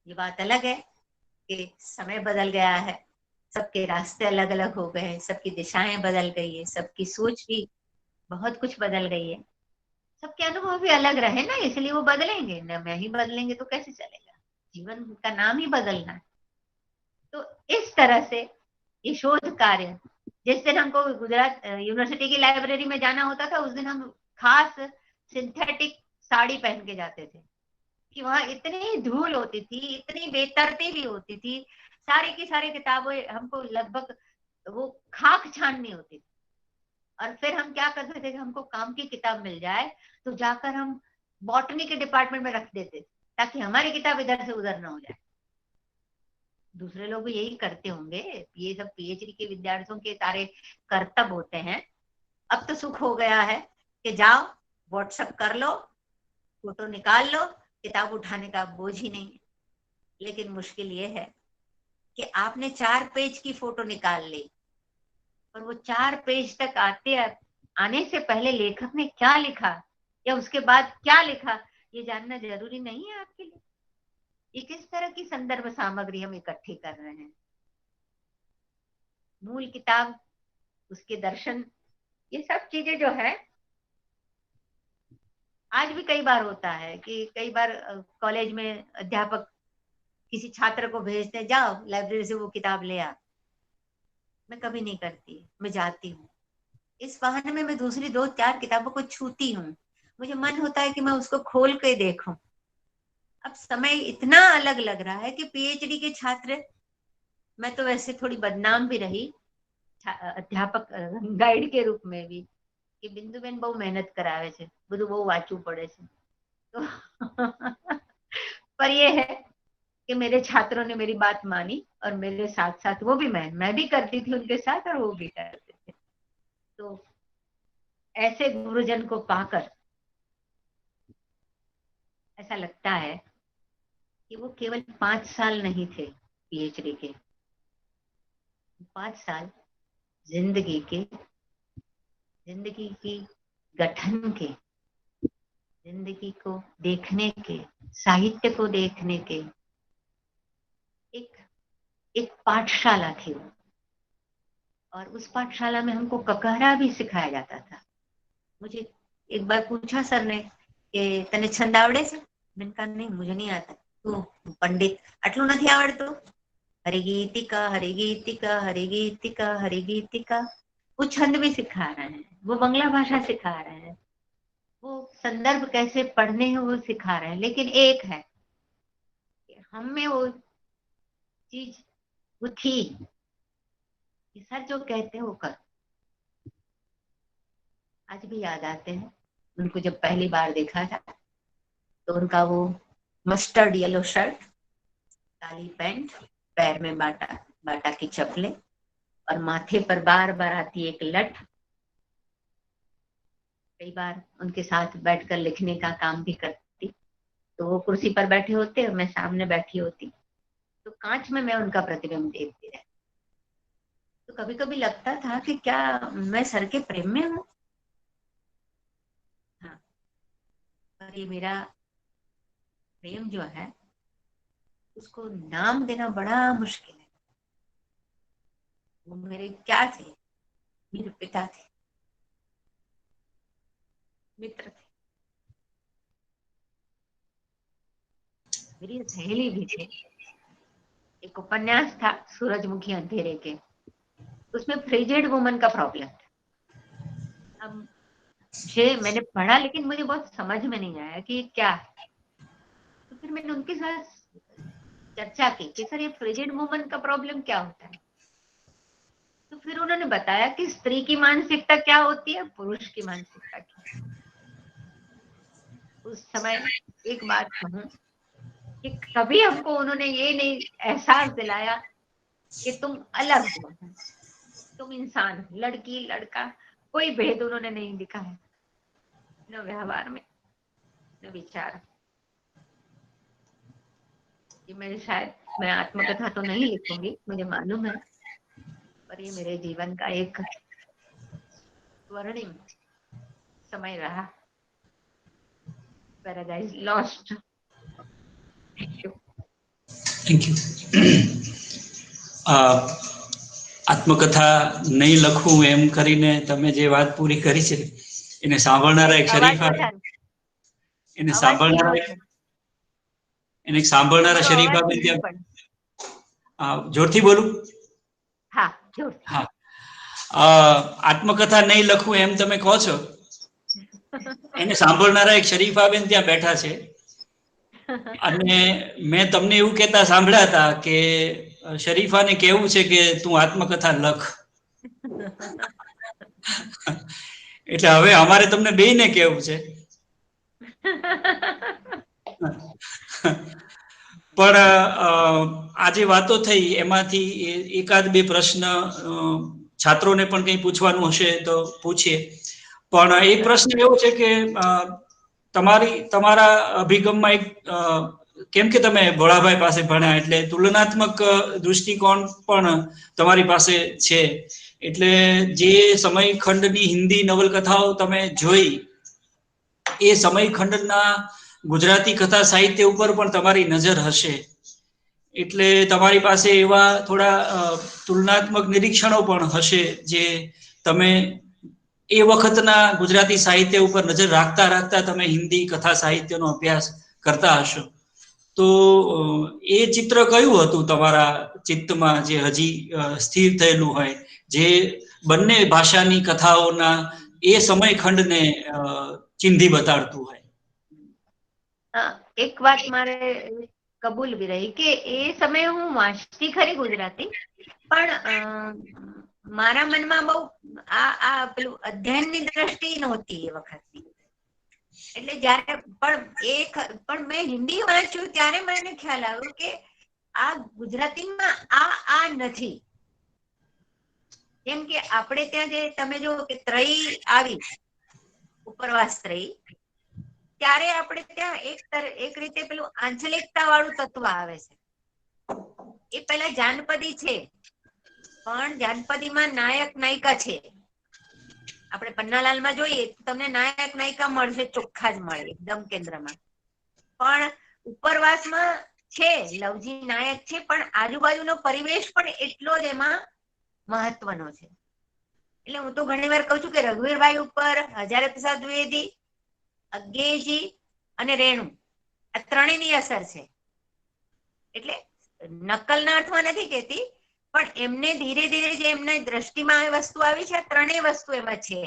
Speaker 1: ये बात अलग है कि समय बदल गया है, सबके रास्ते अलग अलग हो गए हैं, सबकी दिशाएं बदल गई है, सबकी सोच भी बहुत कुछ बदल गई है, सबके अनुभव भी अलग रहे ना, इसलिए वो बदलेंगे न। मैं ही बदलेंगे तो कैसे चलेगा, जीवन का नाम ही बदलना है। तो इस तरह से ये शोध कार्य, जिस दिन हमको गुजरात यूनिवर्सिटी की लाइब्रेरी में जाना होता था, उस दिन हम खास सिंथेटिक साड़ी पहन के जाते थे, कि वहां इतनी धूल होती थी, इतनी बेतरतीबी होती थी, सारी की सारी किताबें हमको लगभग वो खाक छाननी होती थी। और फिर हम क्या करते थे कि हमको काम की किताब मिल जाए तो जाकर हम बॉटनी के डिपार्टमेंट में रख देते थे, ताकि हमारी किताब इधर से उधर ना हो जाए। दूसरे लोग भी यही करते होंगे, ये सब पीएचडी के विद्यार्थियों के सारे कर्तव्य होते हैं। अब तो सुख हो गया है कि जाओ व्हाट्सएप कर लो, फोटो निकाल लो, किताब उठाने का बोझ ही नहीं है। लेकिन मुश्किल ये है कि आपने 4 पेज की फोटो निकाल ली, और वो 4 पेज तक आने से पहले लेखक ने क्या लिखा या उसके बाद क्या लिखा, ये जानना जरूरी नहीं है आपके लिए। ये किस तरह की संदर्भ सामग्री हम इकट्ठी कर रहे हैं, मूल किताब, उसके दर्शन, ये सब चीजें जो है आज भी कई बार होता है कि कई बार कॉलेज में अध्यापक किसी छात्र को भेजते, जाओ लाइब्रेरी से वो किताब ले आ। मैं कभी नहीं करती, मैं जाती हूँ। इस बहाने में मैं दूसरी 2-4 किताबों को छूती हूँ। मुझे मन होता है कि मैं उसको खोल के देखूं। अब समय इतना अलग लग रहा है कि पीएचडी के छात्र, मैं तो वैसे थोड़ी बदनाम भी रही अध्यापक गाइड के रूप में भी, कि बिंदुबेन बहुत मेहनत करावे छे, બધું બહુ વાંચવું પડે છે। तो पर ये है कि मेरे छात्रों ने मेरी बात मानी और मेरे साथ साथ वो भी, मैं भी करती थी उनके साथ और वो भी करते थे। तो ऐसे गुरुजन को पाकर ऐसा लगता है कि वो केवल 5 साल नहीं थे पीएचडी के, 5 साल जिंदगी के, जिंदगी की गठन के, जिंदगी को देखने के, साहित्य को देखने के एक एक पाठशाला थी वो। और उस पाठशाला में हमको ककहरा भी सिखाया जाता था। मुझे एक बार पूछा सर ने कि तने छंद आवड़े छे? मैंने कहा नहीं, मुझे नहीं आता। तो पंडित, आटलू नहीं आवड़तो? हरिगीतिका हरिगीतिका हरिगीतिका हरिगीतिका। वो छंद भी सिखा रहे हैं, वो बंगला भाषा सिखा रहे हैं, वो संदर्भ कैसे पढ़ने हैं वो सिखा रहे हैं। लेकिन एक है कि हम में वो चीज वो थी कि सर जो कहते हैं वो कर। आज भी याद आते हैं उनको, जब पहली बार देखा था तो उनका वो मस्टर्ड येलो शर्ट, काली पैंट, पैर में बाटा बाटा की चप्पलें और माथे पर बार बार आती एक लठ। कई बार उनके साथ बैठकर लिखने का काम भी करती, तो वो कुर्सी पर बैठे होते और मैं सामने बैठी होती, तो कांच में मैं उनका प्रतिबिंब देखती रहती। तो कभी कभी लगता था कि क्या मैं सर के प्रेम में हूँ? हाँ, पर ये मेरा प्रेम जो है उसको नाम देना बड़ा मुश्किल है। वो मेरे क्या थे? मेरे पिता थे, मित्र थे, मेरी सहेली भी थे। एक उपन्यास था सूरजमुखी अंधेरे के, उसमें फ्रिजिड वुमन का प्रॉब्लम था। अब मैंने पढ़ा लेकिन मुझे बहुत समझ में नहीं आया कि क्या है। तो फिर मैंने उनके साथ चर्चा की कि सर ये फ्रिजिड वुमन का प्रॉब्लम क्या होता है। तो फिर उन्होंने बताया कि स्त्री की मानसिकता क्या होती है, पुरुष की मानसिकता क्या। उस समय एक बात कहूं कि कभी हमको उन्होंने ये नहीं एहसास दिलाया कि तुम अलग हो, तुम इंसान, लड़की लड़का, कोई भेद उन्होंने नहीं दिखा है, न व्यवहार में न विचार। कि मैं आत्मकथा तो नहीं लिखूंगी, मुझे मालूम है, पर ये मेरे जीवन का एक स्वर्णिम समय रहा। Paradise lost. Thank you.
Speaker 2: Thank you. આત્મકથા નહીં લખું એમ કરીને તમે જે વાત પૂરી કરી છે એને સાંભળનારા એક શરીફા, એને સાંભળનારા એને સાંભળનારા શરીફા બેન ત્યાં જોરથી બોલું?
Speaker 1: હા, જોરથી.
Speaker 2: હા, આત્મકથા નહીં લખું એમ તમે કહો છો, એને સાંભળનારા એક શરીફાબેન ત્યાં બેઠા છે અને મેં તમને એવું કહેતા સાંભળ્યા હતા કે શરીફાને કેવું છે કે તું આત્મકથા લખ. એટલે હવે અમારે તમને બેયને કેવું છે. પણ આ જે વાતો થઈ એમાંથી એકાદ બે પ્રશ્ન છાત્રોને પણ કંઈ પૂછવાનું હશે તો પૂછીએ. પણ એ પ્રશ્ન એવો છે કે તમારા અભિગમમાં એક, કેમ કે તમે ભોળાભાઈ પાસે ભણ્યા એટલે તુલનાત્મક દૃષ્ટિકોણ પણ તમારી પાસે છે. એટલે જે સમયખંડની હિન્દી નવલકથાઓ તમે જોઈ એ સમયખંડના ગુજરાતી કથા સાહિત્ય ઉપર પણ તમારી નજર હશે. એટલે તમારી પાસે એવા થોડા તુલનાત્મક નિરીક્ષણો પણ હશે જે તમે એ વખતના ગુજરાતી સાહિત્ય ઉપર નજર રાખતા રાખતા તમે હિન્દી કથા સાહિત્યનો અભ્યાસ કરતા હશો, તો એ ચિત્ર કયું હતું તમારા ચિત્તમાં જે હજી સ્થિર થયેલું હોય, જે બંને ભાષાની કથાઓના એ સમયખંડને ચિંધી બતાડતું હોય?
Speaker 1: એક વાત મારે કબૂલવી રહી કે એ સમયે હું વાંચતી ખરી ગુજરાતી, પણ મારા મનમાં બહુ આ પેલું અધ્યયનની દ્રષ્ટિ નહોતી એ વખતની. એટલે જયારે પણ મેં હિન્દી વાંચ્યું ત્યારે મને ખ્યાલ આવ્યો કે આ ગુજરાતીમાં આ નથી. જેમ કે આપણે ત્યાં જે તમે જો કે ત્રયી આવી, ઉપરવાસ ત્રયી, ત્યારે આપણે ત્યાં એક રીતે પેલું આંચલિકતા વાળું તત્વ આવે છે. એ પેલા જાનપદી છે, પણ જાનપદીમાં નાયક નાયિકા છે. આપણે પન્નાલાલમાં જોઈએ તો તમને નાયક નાયિકા મળશે, ચોખ્ખા જ મળે એકદમ કેન્દ્રમાં. પણ ઉપરવાસમાં છે લવજી નાયક છે, પણ આજુબાજુનો પરિવેશ પણ એટલો જ એમાં મહત્વનો છે. એટલે હું તો ઘણી વાર કહું છું કે રઘુવીરભાઈ ઉપર હજારે પ્રસાદ દ્વિવેદી, અજ્ઞેયજી અને રેણુ આ ત્રણેયની અસર છે. એટલે નકલના અર્થમાં નથી કહેતી, પણ એમને ધીરે ધીરે જે એમના દ્રષ્ટિમાં એ વસ્તુ આવી છે, આ ત્રણેય વસ્તુ એમાં છે.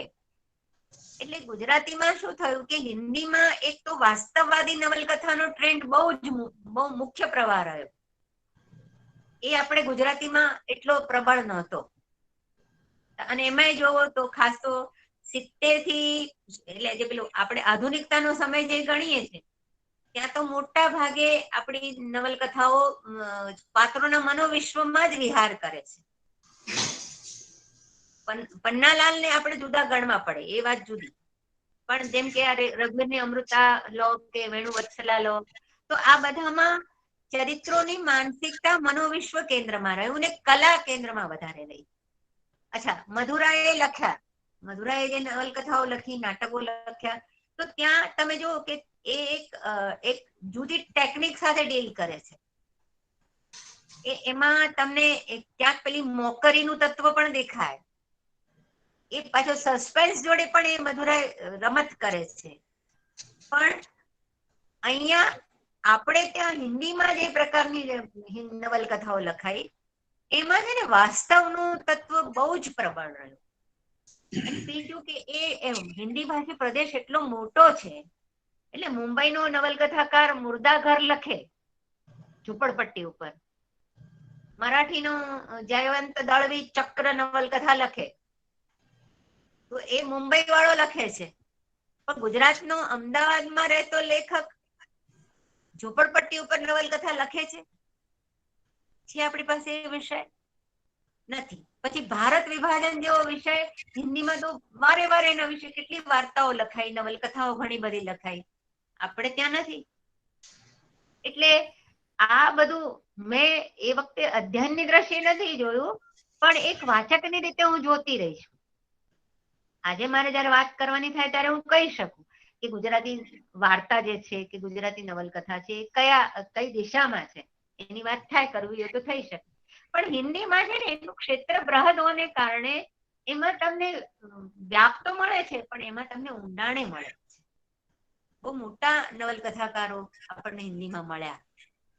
Speaker 1: એટલે ગુજરાતીમાં શું થયું કે હિન્દીમાં એક તો વાસ્તવવાદી નવલકથાનો ટ્રેન્ડ બહુ મુખ્ય પ્રવાહ રહ્યો. એ આપણે ગુજરાતીમાં એટલો પ્રબળ નહોતો. અને એમાંય જોવો તો ખાસ તો 70 થી એટલે જે પેલું આપણે આધુનિકતાનો સમય જે ગણીએ છીએ, ત્યાં તો મોટા ભાગે આપણી નવલકથાઓ પાત્રોના મનોવિશ્વમાં જ વિહાર કરે છે. પન્નાલાલ ને આપણે જુદા ગણવા પડે, એ વાત જુદી. પણ જેમ કે આ રઘુવીરની અમૃતા લો કે વેણુવત્સલા લો, તો આ બધામાં ચરિત્રોની માનસિકતા મનોવિશ્વ કેન્દ્રમાં રહ્યું ને કલા કેન્દ્રમાં વધારે રહી. અચ્છા, મધુરાએ લખ્યા, મધુરાએ જે નવલકથાઓ લખી, નાટકો લખ્યા, તો ત્યાં તમે જુઓ કે એ એક જુદી ટેકનિક સાથે ડીલ કરે છે. એમાં તમને ક્યાંક પેલી મોકરીનું તત્વ પણ દેખાય. એ પાછો સસ્પેન્સ જોડે પણ એ મધુરાય રમત કરે છે. પણ અહીંયા આપણે ત્યાં હિન્દીમાં જે પ્રકારની નવલકથાઓ લખાઈ, એમાં છે ને વાસ્તવનું તત્વ બહુ જ પ્રબળ રહ્યું. અને બીજું કે એ હિન્દી ભાષી પ્રદેશ એટલો મોટો છે, એટલે મુંબઈનો નવલકથાકાર મુર્દાઘર લખે ઝુંપડપટ્ટી ઉપર, મરાઠીનો જયવંત દળવી ચક્ર નવલકથા લખે, તો એ મુંબઈ વાળો લખે છે. પણ ગુજરાતનો અમદાવાદમાં રહેતો લેખક ઝુંપડપટ્ટી ઉપર નવલકથા લખે છે? આપણી પાસે એ વિષય નથી. પછી ભારત વિભાજન જેવો વિષય હિન્દીમાં તો વારે વારે એના વિશે કેટલી વાર્તાઓ લખાઈ, નવલકથાઓ ઘણી બધી લખાઈ, આપણે ત્યાં નથી. એટલે આ બધું મેં એ વખતે અધ્યયનની દ્રષ્ટિએ નથી જોયું, પણ એક વાચકની રીતે હું જોતી રહી છું. આજે મારે જયારે વાત કરવાની થાય ત્યારે હું કહી શકું કે ગુજરાતી વાર્તા જે છે કે ગુજરાતી નવલકથા છે કઈ દિશામાં છે, એની વાત થાય, કરવી હોય તો થઈ શકે. પણ હિન્દીમાં છે ને એનું ક્ષેત્ર બૃહદ હોવાને કારણે એમાં તમને વ્યાપ તો મળે છે, પણ એમાં તમને ઊંડાણે મળે છે. બહુ મોટા નવલકથાકારો આપણને હિન્દીમાં મળ્યા.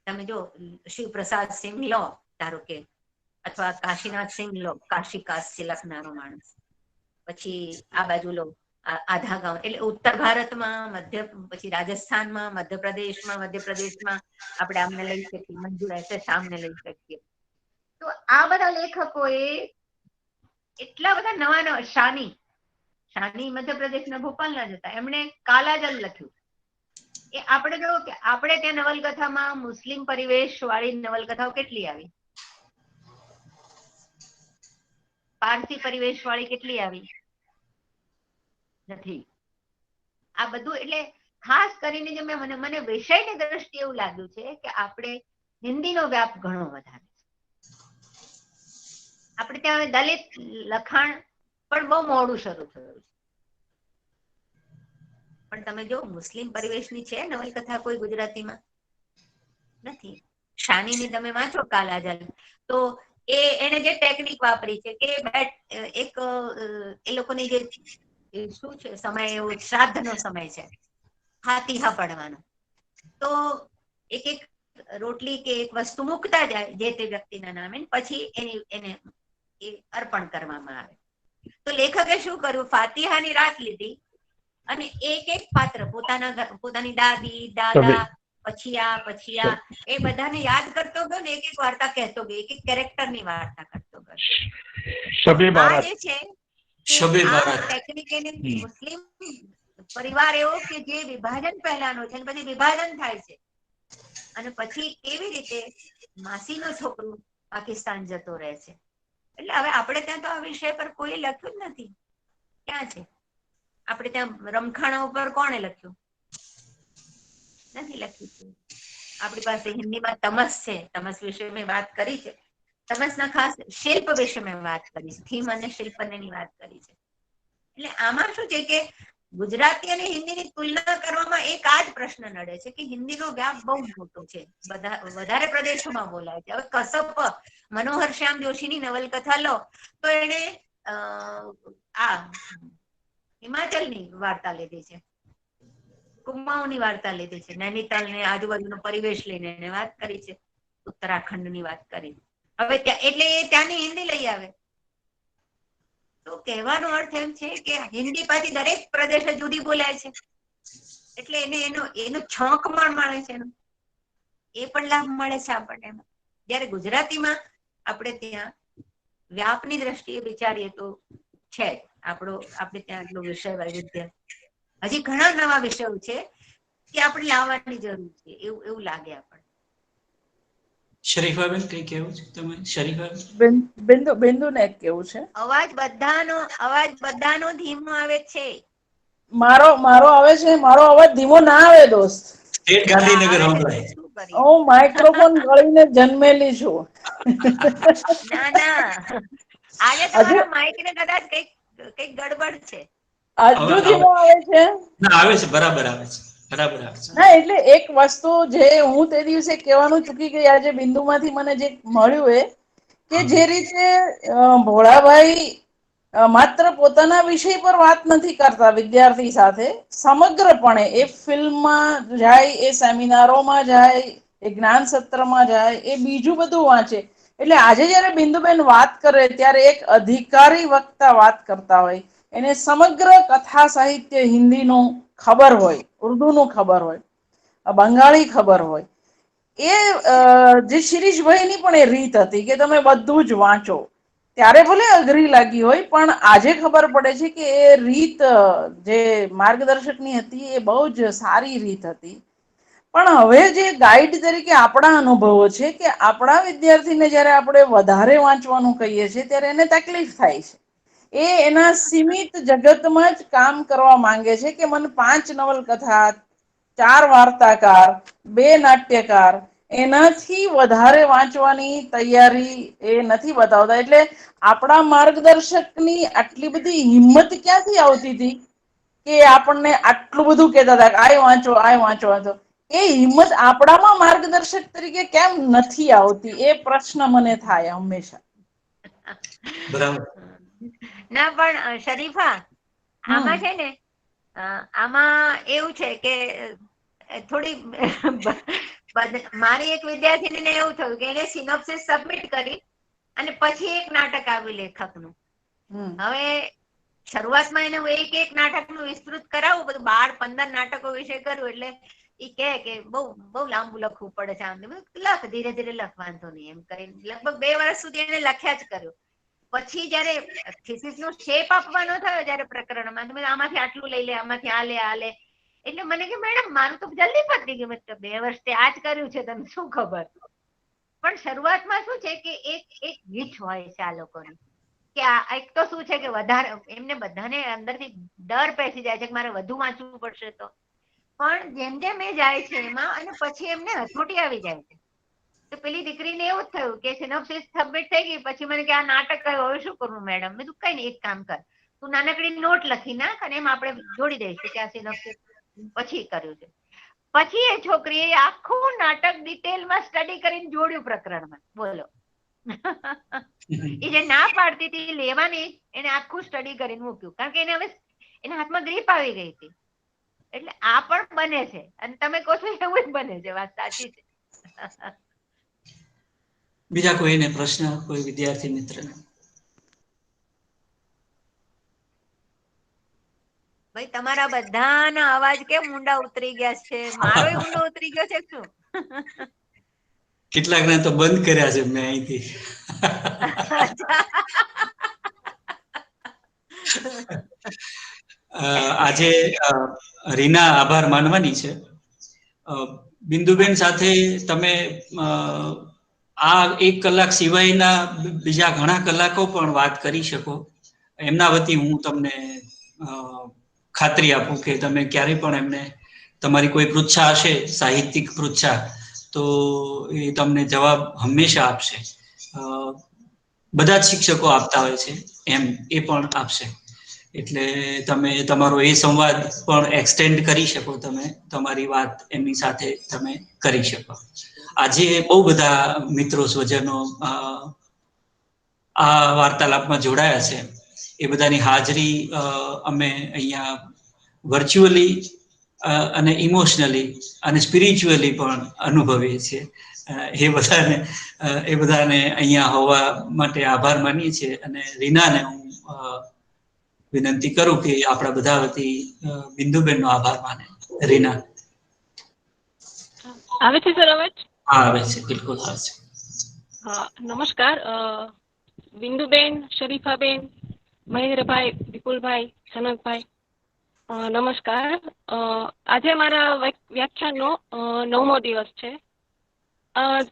Speaker 1: તમે જો શિવપ્રસાદ સિંહ લો ધારો કે, અથવા કાશીનાથ સિંહ લો, કાશી કાશી લખનારો માણસ. પછી આ બાજુ લો આધા ગાંવ, એટલે ઉત્તર ભારતમાં, પછી રાજસ્થાનમાં, મધ્યપ્રદેશમાં આપણે આમને લઈ શકીએ, મંજૂર શામને લઈ શકીએ. તો આ બધા લેખકોએ એટલા બધા નવા શાની મધ્યપ્રદેશના ભોપાલના જ હતા, એમણે કાલાજલ લખ્યું. એ આપણે કહ્યું કે આપણે ત્યાં નવલકથામાં મુસ્લિમ પરિવેશ વાળી નવલકથાઓ કેટલી આવી, પારસી પરિવેશ વાળી કેટલી આવી નથી. આ બધું એટલે ખાસ કરીને જે મને વિષયની દ્રષ્ટિએ એવું લાગ્યું છે કે આપણે હિન્દીનો વ્યાપ ઘણો વધારે છે. આપણે ત્યાં દલિત લખાણ પણ બહુ મોડું શરૂ થયું છે. પણ તમે જો મુસ્લિમ પરિવેશની છે નવલકથા કોઈ ગુજરાતીમાં નથી. શાનીની તમે વાંચો કાલાજલ, તો એને જે ટેકનિક વાપરી છે કે એક એ લોકોની જે એ શું છે સમય, એવો શ્રાદ્ધનો સમય છે, ફાતિહા પડવાનો. તો એક એક રોટલી કે એક વસ્તુ મૂકતા જાય જે તે વ્યક્તિના નામે, પછી એને એ અર્પણ કરવામાં આવે. તો લેખકે શું કર્યું, ફાતિહાની રાત લીધી અને એક એક પાત્ર પોતાની દાદી, દાદા, પછી આ એ બધાને યાદ કરતો ગયો ને એક એક વાર્તા કહેતો ગયો, એક એક કેરેક્ટરની વાર્તા કરતો ગયો.
Speaker 3: શબે
Speaker 1: આ
Speaker 3: બારાત.
Speaker 1: જે છે
Speaker 2: શબે
Speaker 1: કે આ
Speaker 2: બારાત.
Speaker 1: ટેકનિક મુસ્લિમ પરિવાર એવો કે જે વિભાજન પહેલાનો છે, પછી વિભાજન થાય છે અને પછી કેવી રીતે માસીનો છોકરો પાકિસ્તાન જતો રહે છે. એટલે હવે આપણે ત્યાં તો આ વિષય પર કોઈ લખ્યું જ નથી. ક્યાં છે? આપણે ત્યાં રમખાણા ઉપર કોણે લખ્યું? નથી લખ્યું. આપણી પાસે હિન્દીમાં તમસ છે, તમસ વિશે મેં વાત કરી છે. તમસના ખાસ શિલ્પ વિશે મેં વાત કરી છે, થીમ અને શિલ્પની વાત કરી છે. એટલે આમાં શું છે કે ગુજરાતી અને હિન્દીની તુલના કરવામાં એક આ જ પ્રશ્ન નડે છે કે હિન્દીનો વ્યાપ બહુ મોટો છે, વધારે પ્રદેશોમાં બોલાય છે. હવે કસપ મનોહર શ્યામ જોશીની નવલકથા લો તો એને આ હિમાચલની વાર્તા લીધી છે, કુમાઉની વાર્તા લીધી છે, નૈનીતાલ ને આજુબાજુનો પરિવેશ લઈને એને વાત કરી છે, ઉત્તરાખંડની વાત કરી. હવે એટલે એ ત્યાંની હિન્દી લઈ આવે. તો કહેવાનો અર્થ એમ છે કે હિન્દી પાછી દરેક પ્રદેશે જુદી બોલાય છે, એટલે એનો છોક પણ મળે છે, એ પણ લાભ મળે છે આપણને. જયારે ગુજરાતીમાં આપણે ત્યાં વ્યાપની દ્રષ્ટિએ વિચારીએ તો છે આપણે ત્યાં આટલો વિષય વૈવિધ્ય, હજી ઘણા નવા વિષયો છે કે આપણે લાવવાની જરૂર છે, એવું લાગે આપણને.
Speaker 2: શરીફાબેન કઈ કેવું છે તમે? શરીફાબેન,
Speaker 4: બિંદુ ને કેવું છે,
Speaker 1: અવાજ બધાનો ધીમો આવે છે.
Speaker 4: મારો આવે છે? મારો અવાજ ધીમો ના આવે દોસ્ત.
Speaker 2: સ્ટેટ ગાંધીનગર સંભળાય.
Speaker 1: શું કરીએ?
Speaker 4: હું માઇક્રોફોન ગળીને જન્મેલી છું.
Speaker 1: ના આજે
Speaker 4: હજુ
Speaker 1: તમારા માઇક ને કદાચ કઈક ગડબડ છે.
Speaker 4: હજુ ધીમો આવે છે?
Speaker 2: ના, આવે છે, બરાબર આવે છે, બરાબર આવે છે.
Speaker 4: ના, એટલે એક વસ્તુ જે હું તે દિવસે કહેવાનું ચૂકી ગઈ, આજે બિંદુમાંથી મને જે મળ્યું એ કે જે રીતે ભોળાભાઈ માત્ર પોતાના વિષય પર વાત નથી કરતા વિદ્યાર્થી સાથે, સમગ્રપણે એ ફિલ્મમાં જાય, એ સેમિનારોમાં જાય, એ જ્ઞાન સત્રમાં જાય, એ બીજું બધું વાંચે. એટલે આજે જયારે બિંદુબેન વાત કરે ત્યારે એક અધિકારી વક્તા વાત કરતા હોય, એને સમગ્ર કથા સાહિત્ય હિન્દીનું ખબર હોય, ઉર્દુનું ખબર હોય, બંગાળી ખબર હોય, એ જે શિરીષભાઈની પણ એ રીત હતી કે તમે બધું જ વાંચો. ત્યારે ભલે અઘરી લાગી હોય, પણ આજે ખબર પડે છે કે એ રીત જે માર્ગદર્શકની હતી એ બહુ જ સારી રીત હતી. પણ હવે જે ગાઈડ તરીકે આપણા અનુભવો છે કે આપણા વિદ્યાર્થીને જયારે આપણે વધારે વાંચવાનું કહીએ છીએ ત્યારે એને તકલીફ થાય છે. એ એના સીમિત જગતમાં જ કામ કરવા માંગે છે કે મને 5 નવલકથા, 4 વાર્તાકાર, 2 નાટ્યકાર, એનાથી વધારે વાંચવાની તૈયારી એ નથી બતાવતા. એટલે આપણા માર્ગદર્શકની આટલી બધી હિંમત ક્યાંથી આવતી હતી કે આપણને આટલું બધું કહેતા હતા કે આય વાંચો. એ હિંમત આપણામાં માર્ગદર્શક તરીકે કેમ નથી આવતી, એ પ્રશ્ન મને થાય હંમેશા.
Speaker 2: બરાબર.
Speaker 1: ના પણ શરીફા, આમાં છે ને આમાં એવું છે કે થોડી મારી એક વિદ્યાર્થીને એવું થયું કે એને સિનોપ્સિસ સબમિટ કરી અને પછી એક નાટક આવ્યું લેખકનું. હવે શરૂઆતમાં એને એક નાટકનું વિસ્તૃત કરાવું, બધું 12-15 નાટકો વિશે કર્યું, એટલે ઈ કે બહુ લાંબુ લખવું પડે છે, આમ લખ, ધીરે ધીરે લખ, વાંધો નહીં એમ કરીને લગભગ 2 વર્ષ સુધી એને લખ્યા જ કર્યું. પછી જયારે થીસીસ નો શેપ આપવાનો થયો, જયારે પ્રકરણમાં આમાંથી આટલું લઈ લે, આમાંથી આ લે, એટલે મને કે મેડમ મારું તો જલ્દી પતી ગયું. 2 વર્ષ આ જ કર્યું છે, તને શું ખબર? પણ શરૂઆતમાં શું છે કે એક ગીચ હોય છે આ લોકોની, કે આ એક તો શું છે કે વધારે એમને બધાને અંદરથી ડર પેસી જાય છે કે મારે વધુ વાંચવું પડશે. તો પણ જેમ જેમ એ જાય છે એમાં, અને પછી એમને હસોટી આવી જાય છે. તો પેલી દીકરીને એવું જ થયું કે સિનોપ્સિસ સબમિટ થઈ ગઈ, પછી મને કે આ નાટક કયું, હવે શું કરવું મેડમ? મેં કીધું કઈ નહીં, એક કામ કર, તું નાનકડી નોટ લખી નાખ અને એમ આપણે જોડી દઈશું કે આ સિનોપ્સિસ પછી કર્યું છે. પછી એ છોકરીએ આખું નાટક ડિટેલમાં સ્ટડી કરીને જોડ્યું પ્રકરણમાં. બોલો. એ જે ના પાડતી હતી લેવાની, એને આખું સ્ટડી કરીને મૂક્યું, કારણ કે એને હવે એના હાથમાં ગ્રીપ આવી ગઈ હતી. એટલે આ પણ બને છે અને તમે કહો છો એવું જ બને છે. વાત સાચી છે.
Speaker 2: બીજા કોઈને પ્રશ્ન, કોઈ વિદ્યાર્થી મિત્રને?
Speaker 1: ભાઈ તમારા બધાના અવાજ કેમ ઊંડા ઉતરી ગયા છે? મારો ઊંડો ઉતરી ગયો છે શું?
Speaker 2: કેટલાક ને તો બંધ કર્યા છે મેં અહીંથી. આજે રીના આભાર માનવાની છે. બિંદુબેન સાથે તમે આ 1 કલાક સિવાયના બીજા ઘણા કલાકો પણ વાત કરી શકો. એમના વતી હું તમને ખાતરી આપું કે તમે ક્યારેય પણ એમને તમારી કોઈ પૃચ્છા હશે, સાહિત્યિક પૃચ્છા, તો એ તમને જવાબ હંમેશા આપશે. બધા જ શિક્ષકો આપતા હોય છે એમ એ પણ આપશે. એટલે તમે તમારો એ સંવાદ પણ એક્સટેન્ડ કરી શકો. તમે તમારી વાત એમની સાથે તમે કરી શકો. આજે બહુ બધા મિત્રો સ્વજનો આ વાર્તાલાપમાં જોડાયા છે. એ બધાની હાજરી અમે અહીંયા વર્ચ્યુઅલી અને ઇમોશનલી અને સ્પિરિચ્યુઅલી પણ અનુભવીએ છીએ. એ બધાને અહીંયા હોવા માટે આભાર માનીએ છીએ. અને રીનાને હું વિનંતી કરું કે આપણા બધા વતી બિંદુબેનનો આભાર માને. રીના?
Speaker 3: આવે છે સર અવાજ?
Speaker 2: હા, આવે છે, બિલકુલ આવે છે.
Speaker 3: હા, નમસ્કાર. બિંદુબેન, શરીફાબેન, મહેન્દ્રભાઈ, વિપુલભાઈ, સનકભાઈ, નમસ્કાર. આજે મારા વ્યાખ્યાનનો 9મો દિવસ છે.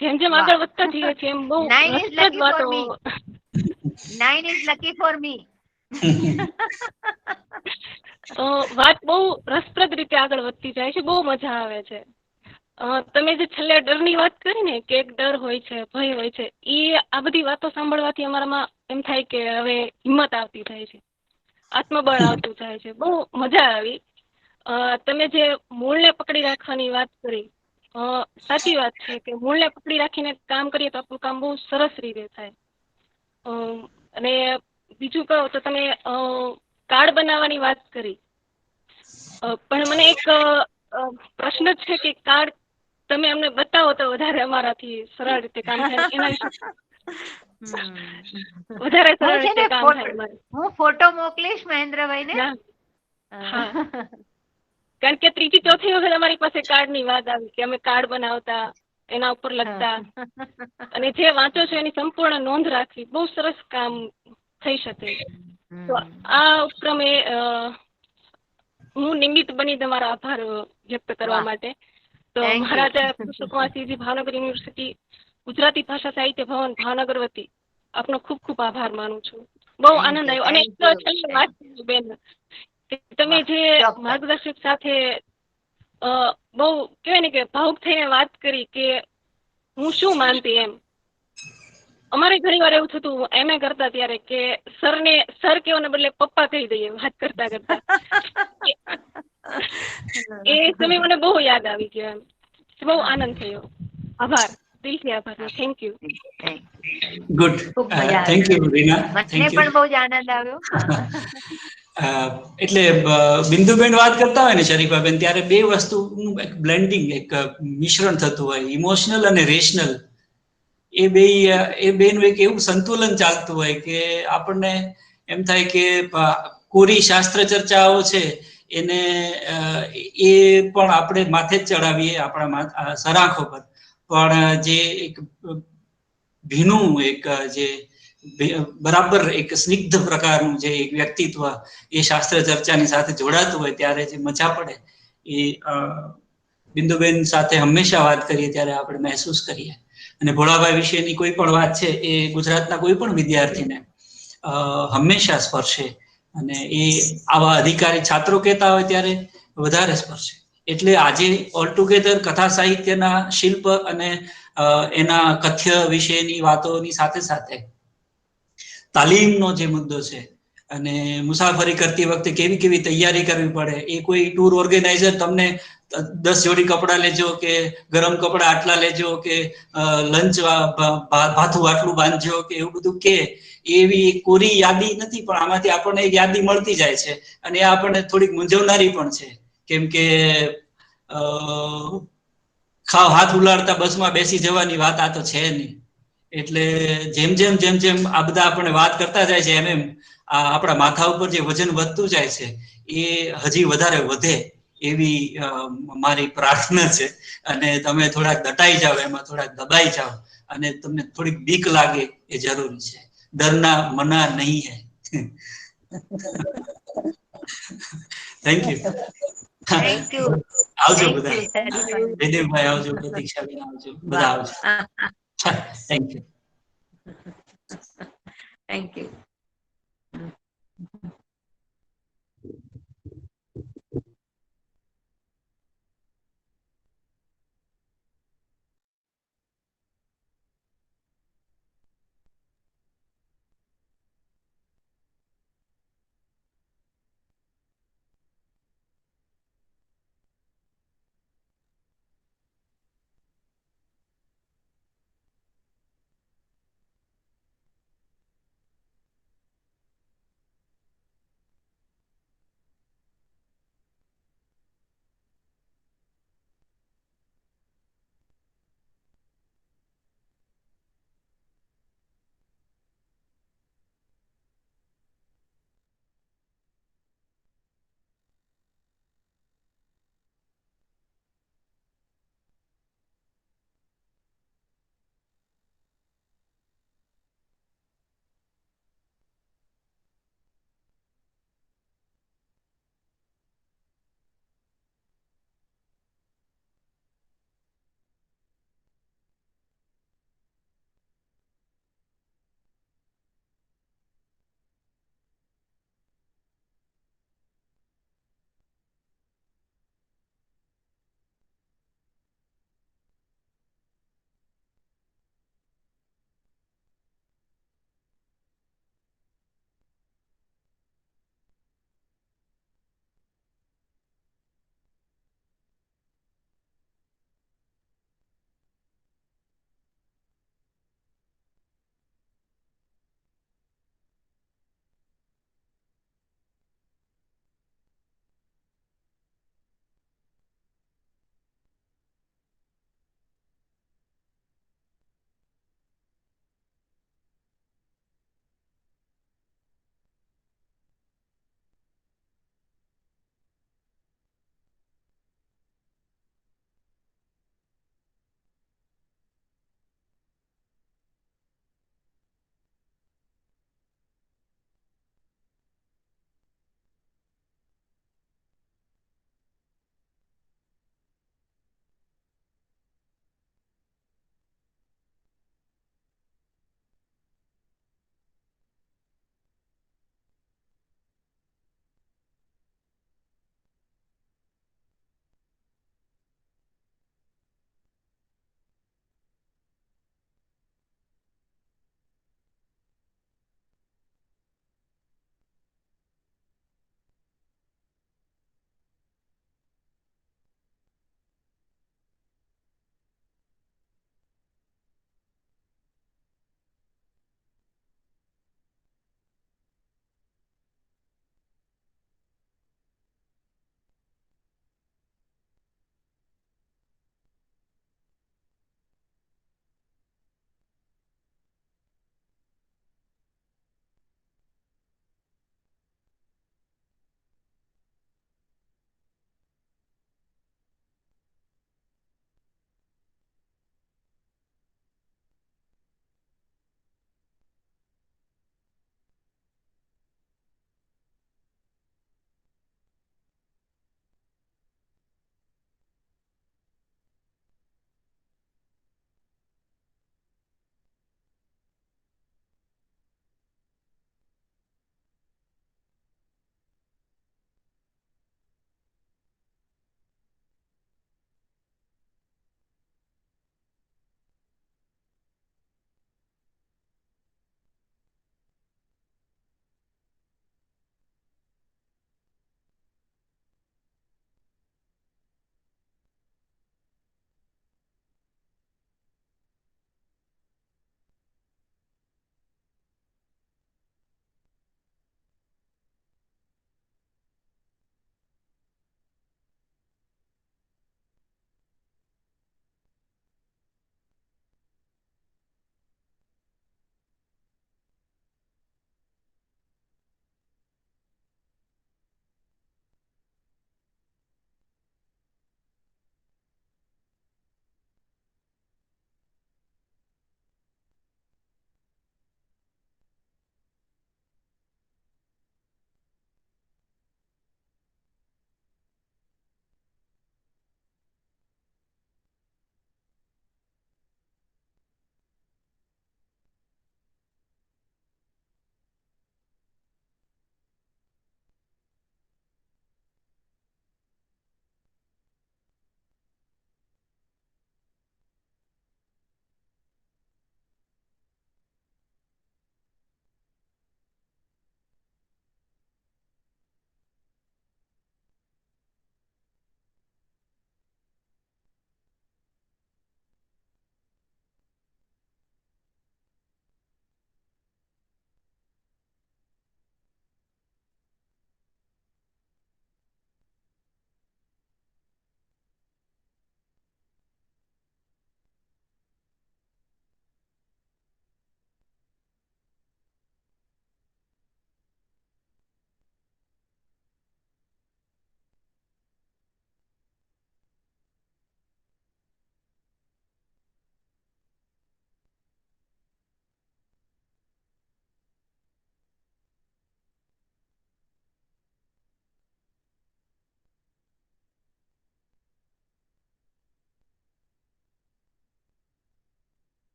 Speaker 3: જેમ જેમ આગળ વધતા જઈએ છીએ એમ બહુ રસપ્રદ વાતો.
Speaker 1: 9 is lucky for me.
Speaker 3: વાત બહુ રસપ્રદ રીતે આગળ વધતી જાય છે. બહુ મજા આવે છે. તમે જે છેલ્લે ડરની વાત કરી ને, કે એક ડર હોય છે, ભય હોય છે, એ આ બધી વાતો સાંભળવાથી અમારામાં એમ થાય કે હવે હિંમત આવતી થાય છે, આત્મબળ આવતું થાય છે. બહુ મજા આવી. તમે જે મૂળને પકડી રાખવાની વાત કરી, સાચી વાત છે કે મૂળને પકડી રાખીને કામ કરીએ તો આપણું કામ બહુ સરસ રીતે થાય. અને બીજું કહો તો તમે કાર્ડ બનાવવાની વાત કરી, પણ મને એક પ્રશ્ન છે કે કાર્ડ તમે અમને બતાવો તો વધારે અમારાથી સરળ રીતે કામ થાય. એના વિશે વધારે સરળ રીતે કામ થાય.
Speaker 1: હું ફોટો મોકલીશ મહેન્દ્રભાઈને.
Speaker 3: હા, કારણ કે 3જી 4થી વખત અમારી પાસે કાર્ડ ની વાત આવી કે અમે કાર્ડ બનાવતા, એના ઉપર લખતા, અને જે વાંચો છો એની સંપૂર્ણ નોંધ રાખવી. બહુ સરસ કામ થઈ શકે. તો આ ઉપક્રમે હું નિમિત્ત બની તમારો આભાર વ્યક્ત કરવા માટે. તો મહારાજા કૃષ્ણકુમારસિંહજી, ભાવનગર યુનિવર્સિટી, ગુજરાતી ભાષા સાહિત્ય ભવન, ભાવનગર વતી આપનો ખૂબ ખૂબ આભાર માનું છું. બહુ આનંદ આવ્યો. અને છેલ્લી વાત બેન, તમે જે માર્ગદર્શક સાથે બહુ કહેવાય ને કે ભાવુક થઈને વાત કરી કે હું શું માનતી એમ. અમારે ઘણી વાર એવું થતું MA કરતા ત્યારે કે સર કેવાને બદલે પપ્પા કહી દઈએ વાત કરતા કરતા. એ સમય મને બહુ યાદ આવી ગયો એમ. બહુ આનંદ થયો. આભાર, દિલથી આભાર. Thank you.
Speaker 2: Good, thank you Reena.
Speaker 1: મને પણ બહુ જ આનંદ આવ્યો.
Speaker 2: એટલે બિંદુબેન વાત કરતા હોય ને શરીફાબેન, ત્યારે બે વસ્તુનું એક બ્લેન્ડિંગ, એક મિશ્રણ થતું હોય, ઇમોશનલ અને રેશનલ. એ બેનું એક એવું સંતુલન ચાલતું હોય કે આપણને એમ થાય કે કોરી શાસ્ત્ર ચર્ચાઓ છે એને એ પણ આપણે માથે જ ચડાવીએ આપણા સરાખો પર, પણ જે એક ભીનું, એક જે બરાબર એક સ્નિગ્ધ પ્રકારનું જે એક વ્યક્તિત્વ એ શાસ્ત્ર ચર્ચાની સાથે જોડાતું હોય ત્યારે જે મજા પડે એ બિંદુબેન સાથે હંમેશા વાત કરીએ ત્યારે આપણે મહેસૂસ કરીએ. અને ભોળાભાઈ વિશેની કોઈ પણ વાત છે એ ગુજરાતના કોઈ પણ વિદ્યાર્થીને હંમેશા સ્પર્શે, અને એ આવા અધિકારી છાત્રો કહેતા હોય ત્યારે વધારે સ્પર્શે. એટલે આજે ઓલ ટુગેધર કથા સાહિત્યના શિલ્પ અને એના કથ્ય વિશેની વાતોની સાથે સાથે તાલીમનો જે મુદ્દો છે, અને મુસાફરી કરતી વખતે કેવી કેવી તૈયારી કરવી પડે, એ કોઈ ટૂર ઓર્ગેનાઇઝર તમને 10 જોડી કપડાં લેજો, કે ગરમ કપડાં આટલા લેજો, કે લંચ ભાથું આટલું બાંધજો, કે એવું બધું કે એવી કોરી યાદી નથી, પણ આમાંથી આપણને એક યાદી મળતી જાય છે, અને એ આપણને થોડીક મૂંઝવનારી પણ છે. કેમ કે હાથ ઉલાળતા બસમાં બેસી જવાની વાત આ તો છે નહીં. એટલે જેમ જેમ આ બધા આપણે વાત કરતા જાય છે, એમ આપણા માથા ઉપર જે વજન વધતું જાય છે એ હજી વધારે વધે એવી મારી પ્રાર્થના છે. અને તમે થોડાક દટાઈ જાઓ, એમાં થોડાક દબાઈ જાઓ, અને તમને થોડીક બીક લાગે એ જરૂરી છે. ડરના મના નહીં હે. Thank you.
Speaker 1: Thank you.
Speaker 2: આવજો
Speaker 1: Thank
Speaker 2: બધા.
Speaker 1: you, Saripal.
Speaker 2: જયદેવભાઈ આવજો, પ્રતીક્ષાબેન આવજો, બધા આવજો. Thank you.
Speaker 1: Thank you.